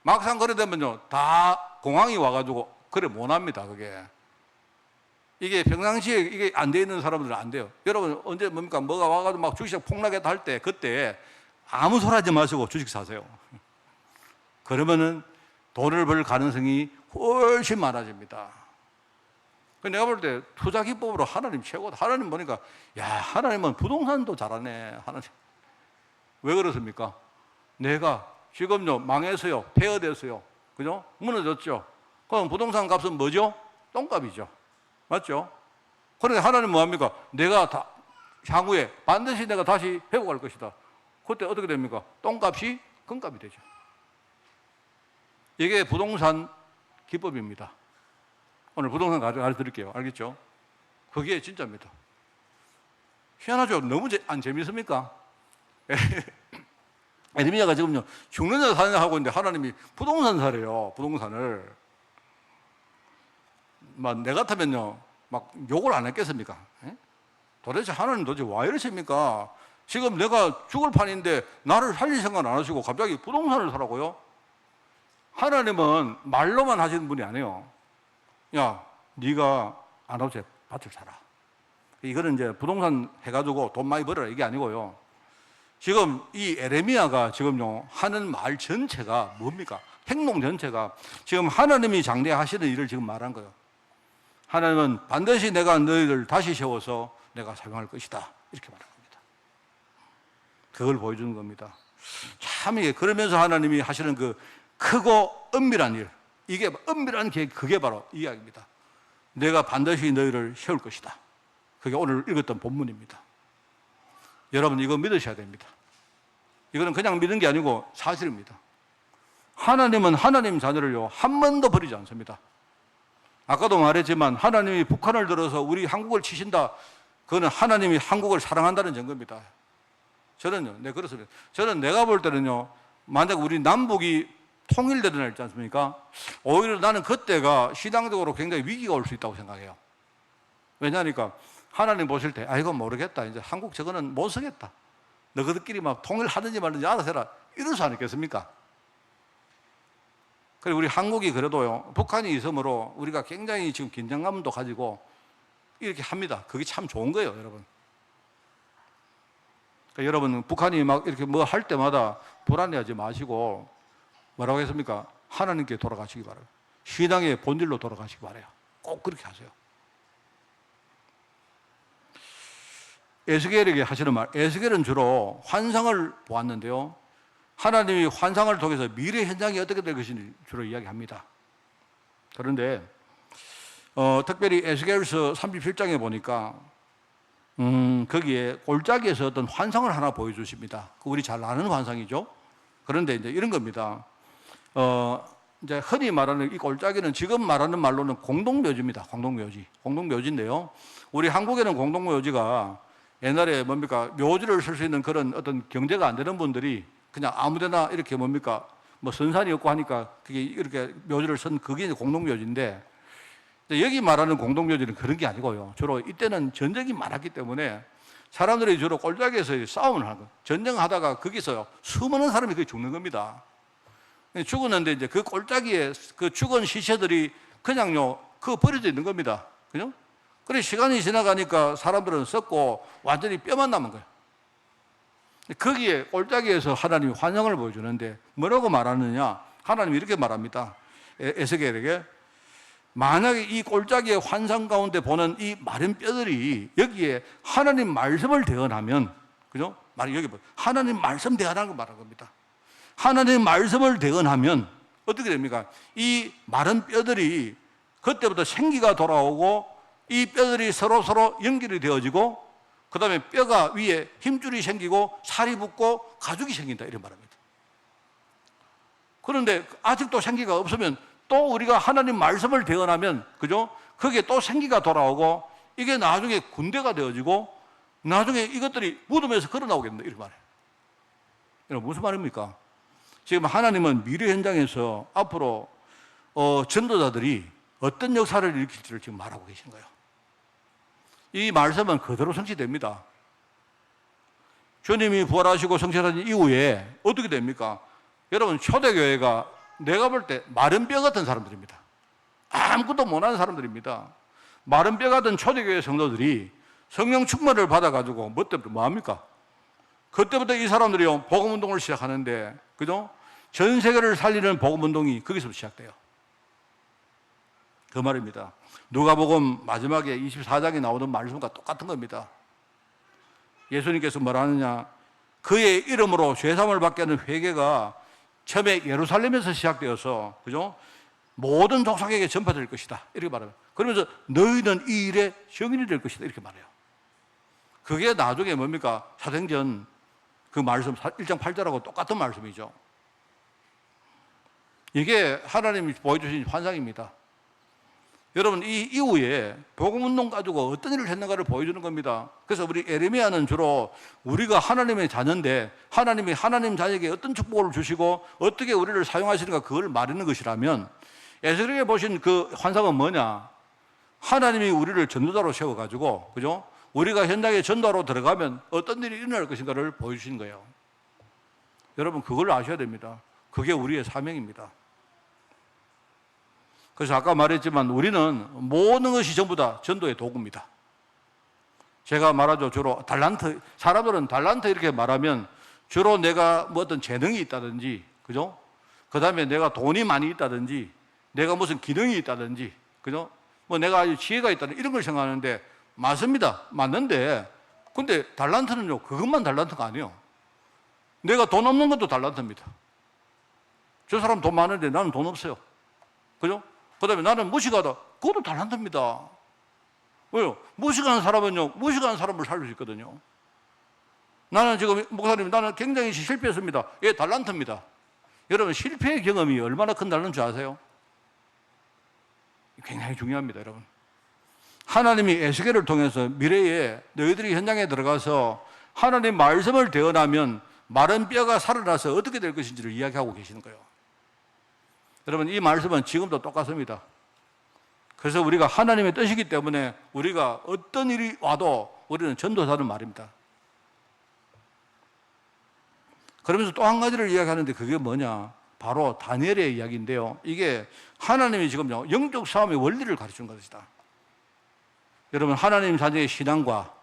막상 그래 되면요, 다 공황이 와가지고 그래 못합니다. 그게. 이게 평상시에 이게 안 돼 있는 사람들은 안 돼요. 여러분 언제 뭡니까? 뭐가 와가지고 막 주식시장 폭락했다 할 때 그때 아무 소리 하지 마시고 주식 사세요. 그러면은 돈을 벌 가능성이 훨씬 많아집니다. 내가 볼 때 투자 기법으로 하나님 최고다. 하나님 보니까, 야, 하나님은 부동산도 잘하네. 하나님. 왜 그렇습니까? 내가 지금요, 망해서요, 폐허됐어요. 그죠? 무너졌죠? 그럼 부동산 값은 뭐죠? 똥값이죠. 맞죠? 그런데 하나님 뭐합니까? 내가 향후에 반드시 내가 다시 회복할 것이다. 그때 어떻게 됩니까? 똥값이 금값이 되죠. 이게 부동산 기법입니다. 오늘 부동산 가르쳐 드릴게요. 알겠죠? 그게 진짜입니다. 희한하죠? 너무 안 재밌습니까? 에레미야가 지금요, 죽느냐 사느냐 하고 있는데 하나님이 부동산 사래요. 부동산을. 내 같으면요, 막 욕을 안 했겠습니까? 예? 도대체 하나님 도대체 왜 이러십니까? 지금 내가 죽을 판인데 나를 살릴 생각 안 하시고 갑자기 부동산을 사라고요? 하나님은 말로만 하시는 분이 아니에요. 야, 네가 아나운서 밭을 사라. 이거는 이제 부동산 해가지고 돈 많이 벌어라 이게 아니고요. 지금 이 에레미야가 지금요 하는 말 전체가 뭡니까? 행동 전체가 지금 하나님이 장래하시는 일을 지금 말한 거예요. 하나님은 반드시 내가 너희를 다시 세워서 내가 사용할 것이다 이렇게 말한 겁니다. 그걸 보여주는 겁니다. 참 이게 그러면서 하나님이 하시는 그 크고 은밀한 일, 이게 은밀한 계획, 그게 바로 이 이야기입니다. 내가 반드시 너희를 세울 것이다. 그게 오늘 읽었던 본문입니다. 여러분 이거 믿으셔야 됩니다. 이거는 그냥 믿는 게 아니고 사실입니다. 하나님은 하나님 자녀를요 한 번도 버리지 않습니다. 아까도 말했지만 하나님이 북한을 들어서 우리 한국을 치신다. 그거는 하나님이 한국을 사랑한다는 증거입니다. 저는요, 네 그렇습니다. 저는 내가 볼 때는요, 만약 우리 남북이 통일되는 날 있지 않습니까? 오히려 나는 그때가 시장적으로 굉장히 위기가 올 수 있다고 생각해요. 왜냐하니까 하나님 보실 때, 이건 모르겠다. 이제 한국 저거는 못 쓰겠다. 너희들끼리 막 통일하든지 말든지 알아서 해라. 이럴 수 않겠습니까? 그리고 우리 한국이 그래도요, 북한이 있으므로 우리가 굉장히 지금 긴장감도 가지고 이렇게 합니다. 그게 참 좋은 거예요, 여러분. 그러니까 여러분, 북한이 막 이렇게 뭐 할 때마다 불안해하지 마시고, 뭐라고 했습니까? 하나님께 돌아가시기 바라요. 신앙의 본질로 돌아가시기 바라요. 꼭 그렇게 하세요. 에스겔에게 하시는 말, 에스겔은 주로 환상을 보았는데요. 하나님이 환상을 통해서 미래 현장이 어떻게 될 것인지 주로 이야기합니다. 그런데 특별히 에스겔서 37장에 보니까 거기에 골짜기에서 어떤 환상을 하나 보여주십니다. 우리 잘 아는 환상이죠. 그런데 이제 이런 겁니다. 이제 흔히 말하는 이 골짜기는 지금 말하는 말로는 공동묘지입니다. 공동묘지인데요. 우리 한국에는 공동묘지가 옛날에 뭡니까 묘지를 쓸 수 있는 그런 어떤 경제가 안 되는 분들이 그냥 아무데나 이렇게 뭡니까 뭐 선산이 없고 하니까 그게 이렇게 묘지를 쓴 그게 이제 공동묘지인데, 여기 말하는 공동묘지는 그런 게 아니고요. 주로 이때는 전쟁이 많았기 때문에 사람들이 주로 골짜기에서 싸움을 하는 거예요. 전쟁하다가 거기서 수많은 사람이 거기 죽는 겁니다. 죽었는데 이제 그 골짜기에 그 죽은 시체들이 그냥요 그 버려져 있는 겁니다. 그죠? 그래 시간이 지나가니까 사람들은 썩고 완전히 뼈만 남은 거예요. 거기에 골짜기에서 하나님이 환상을 보여주는데 뭐라고 말하느냐? 하나님이 이렇게 말합니다. 에스겔에게 만약에 이 골짜기의 환상 가운데 보는 이 마른 뼈들이 여기에 하나님 말씀을 대언하면, 그죠? 여기 하나님 말씀 대언하는 거 말하는 겁니다. 하나님 말씀을 대언하면 어떻게 됩니까? 이 마른 뼈들이 그때부터 생기가 돌아오고 이 뼈들이 서로 연결이 되어지고 그 다음에 뼈가 위에 힘줄이 생기고 살이 붙고 가죽이 생긴다 이런 말입니다. 그런데 아직도 생기가 없으면 또 우리가 하나님 말씀을 대언하면, 그죠? 거기에 또 생기가 돌아오고 이게 나중에 군대가 되어지고 나중에 이것들이 무덤에서 걸어 나오겠네 이런 말이에요. 여러분 무슨 말입니까? 지금 하나님은 미래 현장에서 앞으로 전도자들이 어떤 역사를 일으킬지를 지금 말하고 계신 거예요. 이 말씀은 그대로 성취됩니다. 주님이 부활하시고 성취하신 이후에 어떻게 됩니까? 여러분 초대교회가 내가 볼 때 마른 뼈 같은 사람들입니다. 아무것도 못하는 사람들입니다. 마른 뼈 같은 초대교회 성도들이 성령 충만을 받아가지고 뭐 합니까? 그때부터 이 사람들이 복음운동을 시작하는데, 그죠? 전 세계를 살리는 복음운동이 거기서 시작돼요. 그 말입니다. 누가복음 마지막에 24장에 나오는 말씀과 똑같은 겁니다. 예수님께서 뭐라 하느냐? 그의 이름으로 죄사함을 받게 하는 회개가 처음에 예루살렘에서 시작되어서, 그죠? 모든 족속에게 전파될 것이다 이렇게 말해요. 그러면서 너희는 이 일의 증인이 될 것이다 이렇게 말해요. 그게 나중에 뭡니까? 사도행전 그 말씀 1장 8절하고 똑같은 말씀이죠. 이게 하나님이 보여주신 환상입니다. 여러분 이 이후에 복음운동 가지고 어떤 일을 했는가를 보여주는 겁니다. 그래서 우리 에레미야는 주로 우리가 하나님의 자녀인데 하나님이 하나님 자녀에게 어떤 축복을 주시고 어떻게 우리를 사용하시는가 그걸 말하는 것이라면, 에스겔에 보신 그 환상은 뭐냐? 하나님이 우리를 전도자로 세워가지고, 그죠? 우리가 현장에 전도하러 들어가면 어떤 일이 일어날 것인가를 보여주신 거예요. 여러분, 그걸 아셔야 됩니다. 그게 우리의 사명입니다. 그래서 아까 말했지만 우리는 모든 것이 전부 다 전도의 도구입니다. 제가 말하죠. 주로 달란트, 사람들은 달란트 이렇게 말하면 주로 내가 뭐 어떤 재능이 있다든지, 그죠? 그 다음에 내가 돈이 많이 있다든지, 내가 무슨 기능이 있다든지, 그죠? 뭐 내가 아주 지혜가 있다든지 이런 걸 생각하는데, 맞습니다. 맞는데, 근데 달란트는요, 그것만 달란트가 아니에요. 내가 돈 없는 것도 달란트입니다. 저 사람 돈 많은데 나는 돈 없어요. 그죠? 그 다음에 나는 무식하다. 그것도 달란트입니다. 왜요? 무식한 사람은요, 무식한 사람을 살릴 수 있거든요. 나는 지금, 목사님, 나는 굉장히 실패했습니다. 예, 달란트입니다. 여러분, 실패의 경험이 얼마나 큰 달란트인 줄 아세요? 굉장히 중요합니다, 여러분. 하나님이 에스겔을 통해서 미래에 너희들이 현장에 들어가서 하나님 말씀을 대언하면 마른 뼈가 살아나서 어떻게 될 것인지를 이야기하고 계시는 거예요. 여러분, 이 말씀은 지금도 똑같습니다. 그래서 우리가 하나님의 뜻이기 때문에 우리가 어떤 일이 와도 우리는 전도사는 말입니다. 그러면서 또 한 가지를 이야기하는데 그게 뭐냐? 바로 다니엘의 이야기인데요. 이게 하나님이 지금요, 영적 싸움의 원리를 가르치는 것이다. 여러분, 하나님 자녀의 신앙과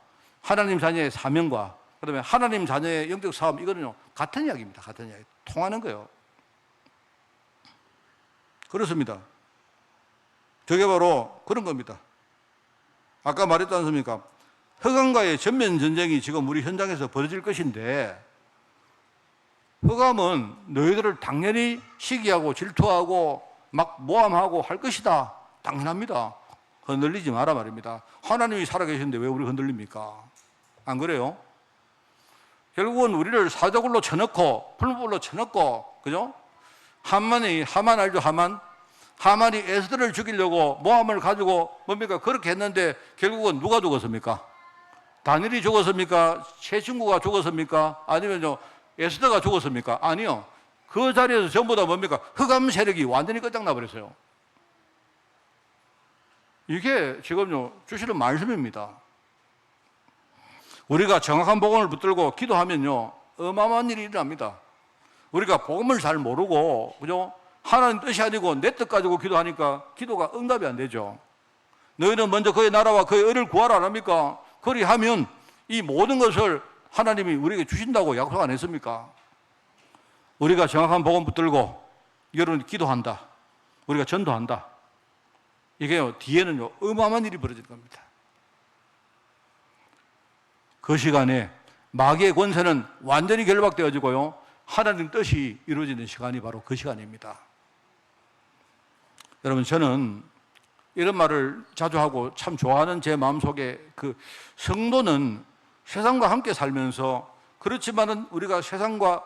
하나님 자녀의 사명과 그다음에 하나님 자녀의 영적 싸움, 이거는요, 같은 이야기입니다. 같은 이야기. 통하는 거예요. 그렇습니다. 저게 바로 그런 겁니다. 아까 말했지 않습니까? 흑암과의 전면 전쟁이 지금 우리 현장에서 벌어질 것인데, 흑암은 너희들을 당연히 시기하고 질투하고 막 모함하고 할 것이다. 당연합니다. 흔들리지 마라 말입니다. 하나님이 살아계시는데 왜 우리 흔들립니까? 안 그래요? 결국은 우리를 사자굴로 쳐넣고 풀무불로 쳐넣고, 그죠? 하만 알죠? 하만이 에스더를 죽이려고 모함을 가지고 뭡니까? 그렇게 했는데 결국은 누가 죽었습니까? 다니엘이 죽었습니까? 세 친구가 죽었습니까? 아니면요, 에스더가 죽었습니까? 아니요. 그 자리에서 전부 다 뭡니까? 흑암 세력이 완전히 끝장나 버렸어요. 이게 지금요, 주시는 말씀입니다. 우리가 정확한 복음을 붙들고 기도하면요, 어마어마한 일이 일어납니다. 우리가 복음을 잘 모르고, 그죠? 하나님 뜻이 아니고 내 뜻 가지고 기도하니까 기도가 응답이 안 되죠. 너희는 먼저 그의 나라와 그의 의를 구하라 안 합니까? 그리하면 이 모든 것을 하나님이 우리에게 주신다고 약속 안 했습니까? 우리가 정확한 복음 붙들고 여러분 기도한다. 우리가 전도한다. 이게요, 뒤에는요, 어마어마한 일이 벌어질 겁니다. 그 시간에 마귀의 권세는 완전히 결박되어지고요, 하나님 뜻이 이루어지는 시간이 바로 그 시간입니다. 여러분, 저는 이런 말을 자주 하고 참 좋아하는 제 마음속에, 그 성도는 세상과 함께 살면서, 그렇지만은 우리가 세상과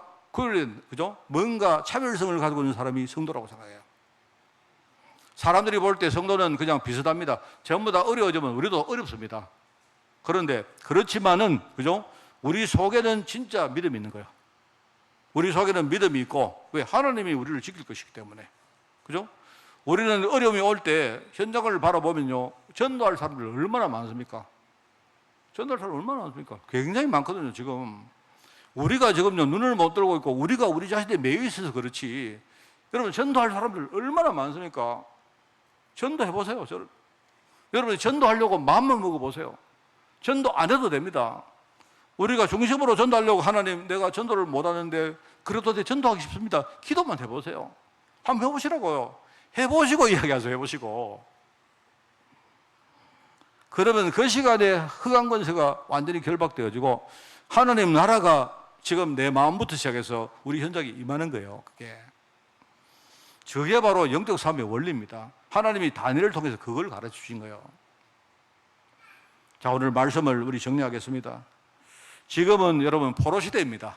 그죠? 뭔가 차별성을 가지고 있는 사람이 성도라고 생각해요. 사람들이 볼 때 성도는 그냥 비슷합니다. 전부 다 어려워지면 우리도 어렵습니다. 그런데 그렇지만은, 그죠? 우리 속에는 진짜 믿음이 있는 거예요. 우리 속에는 믿음이 있고, 왜? 하나님이 우리를 지킬 것이기 때문에. 그죠? 우리는 어려움이 올 때 현장을 바라보면요, 전도할 사람들 얼마나 많습니까? 전도할 사람 얼마나 많습니까? 굉장히 많거든요, 지금. 우리가 지금요, 눈을 못 들고 있고, 우리가 우리 자신에 매여 있어서 그렇지. 여러분, 전도할 사람들 얼마나 많습니까? 전도해보세요. 여러분, 전도하려고 마음만 먹어보세요. 전도 안 해도 됩니다. 우리가 중심으로 전도하려고, 하나님, 내가 전도를 못하는데 그래도 전도하기 쉽습니다. 기도만 해보세요. 한번 해보시라고요. 해보시고 이야기하세요. 해보시고. 그러면 그 시간에 흑암 권세가 완전히 결박되어지고 하나님 나라가 지금 내 마음부터 시작해서 우리 현장에 임하는 거예요. 그게 바로 영적 삶의 원리입니다. 하나님이 다니엘을 통해서 그걸 가르쳐 주신 거예요. 자, 오늘 말씀을 우리 정리하겠습니다. 지금은 여러분 포로시대입니다.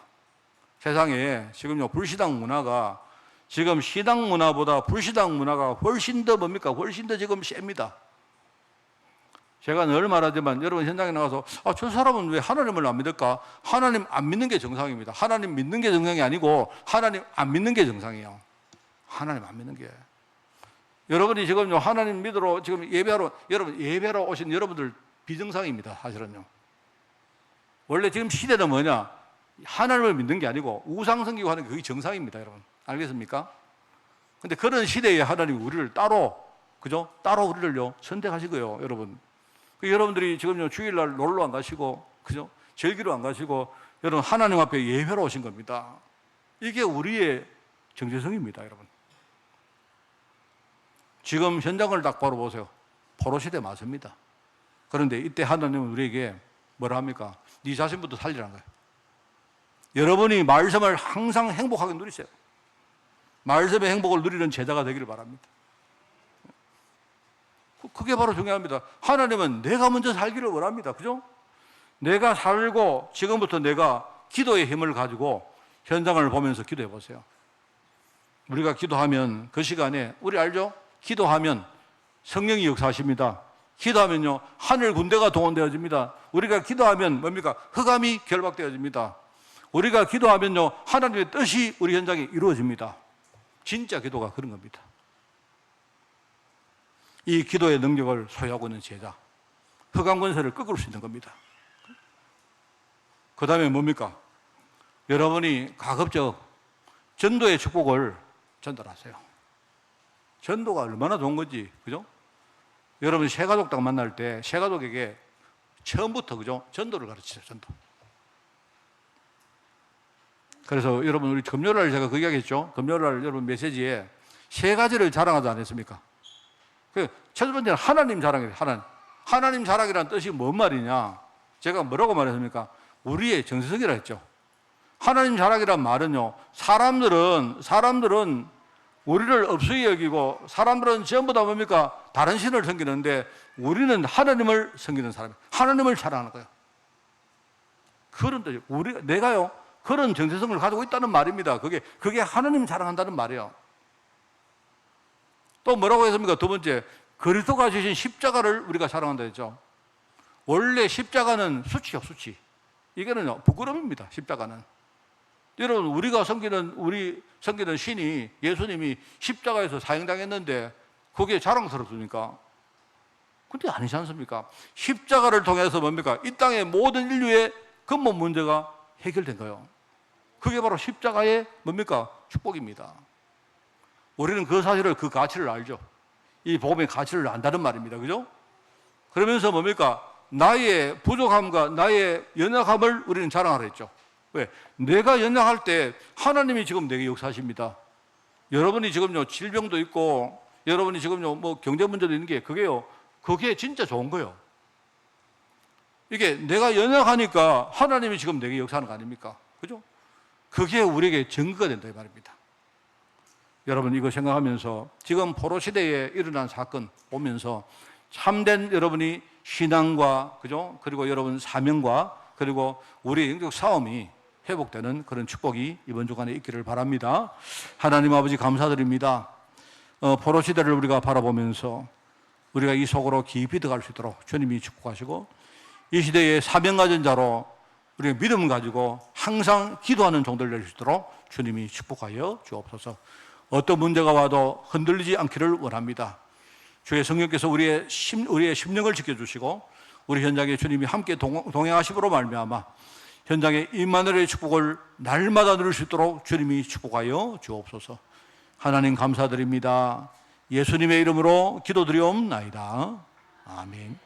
세상에 지금요, 불신앙 문화가, 지금 신앙 문화보다 불신앙 문화가 훨씬 더 뭡니까? 훨씬 더 지금 셉니다. 제가 늘 말하지만 여러분 현장에 나가서 저 사람은 왜 하나님을 안 믿을까? 하나님 안 믿는 게 정상입니다. 하나님 믿는 게 정상이 아니고 하나님 안 믿는 게 정상이에요. 하나님 안 믿는 게. 여러분이 지금요 하나님 믿으러 지금 예배하러 여러분 예배하러 오신 여러분들 비정상입니다. 사실은요. 원래 지금 시대는 뭐냐? 하나님을 믿는 게 아니고 우상 섬기고 하는 게 그게 정상입니다, 여러분. 알겠습니까? 근데 그런 시대에 하나님이 우리를 따로 그죠? 따로 우리를요 선택하시고요, 여러분. 여러분들이 지금요 주일날 놀러 안 가시고 그죠? 절기로 안 가시고 여러분 하나님 앞에 예배로 오신 겁니다. 이게 우리의 정체성입니다, 여러분. 지금 현장을 딱 바로 보세요. 포로시대 맞습니다. 그런데 이때 하나님은 우리에게 뭐라 합니까? 네 자신부터 살리라는 거예요. 여러분이 말씀을 항상 행복하게 누리세요. 말씀의 행복을 누리는 제자가 되기를 바랍니다. 그게 바로 중요합니다. 하나님은 내가 먼저 살기를 원합니다. 그죠? 내가 살고 지금부터 내가 기도의 힘을 가지고 현장을 보면서 기도해 보세요. 우리가 기도하면 그 시간에 우리 알죠? 기도하면 성령이 역사하십니다. 기도하면요 하늘 군대가 동원되어집니다. 우리가 기도하면 뭡니까? 흑암이 결박되어집니다. 우리가 기도하면요 하나님의 뜻이 우리 현장에 이루어집니다. 진짜 기도가 그런 겁니다. 이 기도의 능력을 소유하고 있는 제자, 흑암 권세를 꺾을 수 있는 겁니다. 그 다음에 뭡니까? 여러분이 가급적 전도의 축복을 전달하세요. 전도가 얼마나 좋은 건지, 그죠? 여러분 새가족 딱 만날 때 새가족에게 처음부터 그죠? 전도를 가르치세요. 전도. 그래서 여러분 우리 금요일날 제가 그 이야기했죠. 금요일날 여러분 메시지에 세 가지를 자랑하지 않았습니까? 첫 번째는 하나님 자랑이에요. 하나님 자랑이라는 뜻이 뭔 말이냐? 제가 뭐라고 말했습니까? 우리의 정체성이라 했죠. 하나님 자랑이란 말은요, 사람들은 우리를 없이 여기고 사람들은 전부 다 뭡니까? 다른 신을 섬기는데 우리는 하나님을 섬기는 사람이에요. 하나님을 자랑하는 거예요. 그런 뜻이에요. 내가요 그런 정체성을 가지고 있다는 말입니다. 그게 하나님 자랑한다는 말이에요. 또 뭐라고 했습니까? 두 번째, 그리스도가 주신 십자가를 우리가 자랑한다 했죠. 원래 십자가는 수치요, 수치. 이거는요 부끄러움입니다. 십자가는. 여러분 우리 섬기는 신이 예수님이 십자가에서 사형당했는데 그게 자랑스럽습니까? 근데 아니지 않습니까? 십자가를 통해서 뭡니까? 이 땅의 모든 인류의 근본 문제가 해결된 거예요. 그게 바로 십자가의 뭡니까? 축복입니다. 우리는 그 사실을, 그 가치를 알죠. 이 복음의 가치를 안다는 말입니다. 그죠? 그러면서 뭡니까? 나의 부족함과 나의 연약함을 우리는 자랑하라 했죠. 왜? 내가 연약할 때 하나님이 지금 내게 역사하십니다. 여러분이 지금요 질병도 있고 여러분이 지금요 뭐 경제 문제도 있는 게 그게 진짜 좋은 거예요. 이게 내가 연약하니까 하나님이 지금 내게 역사하는 거 아닙니까? 그죠? 그게 우리에게 증거가 된다 이 말입니다. 여러분 이거 생각하면서 지금 포로 시대에 일어난 사건 보면서 참된 여러분이 신앙과 그죠? 그리고 여러분 사명과 그리고 우리의 영적 싸움이 회복되는 그런 축복이 이번 주간에 있기를 바랍니다. 하나님 아버지 감사드립니다. 포로 시대를 우리가 바라보면서 우리가 이 속으로 깊이 들어갈 수 있도록 주님이 축복하시고 이 시대의 사명 가진 자로 우리가 믿음 가지고 항상 기도하는 종들 될 수 있도록 주님이 축복하여 주옵소서. 어떤 문제가 와도 흔들리지 않기를 원합니다. 주의 성령께서 우리의 심령을 지켜주시고 우리 현장에 주님이 함께 동행하심으로 말미암아 현장에 임마누엘의 축복을 날마다 누릴 수 있도록 주님이 축복하여 주옵소서. 하나님 감사드립니다. 예수님의 이름으로 기도드리옵나이다. 아멘.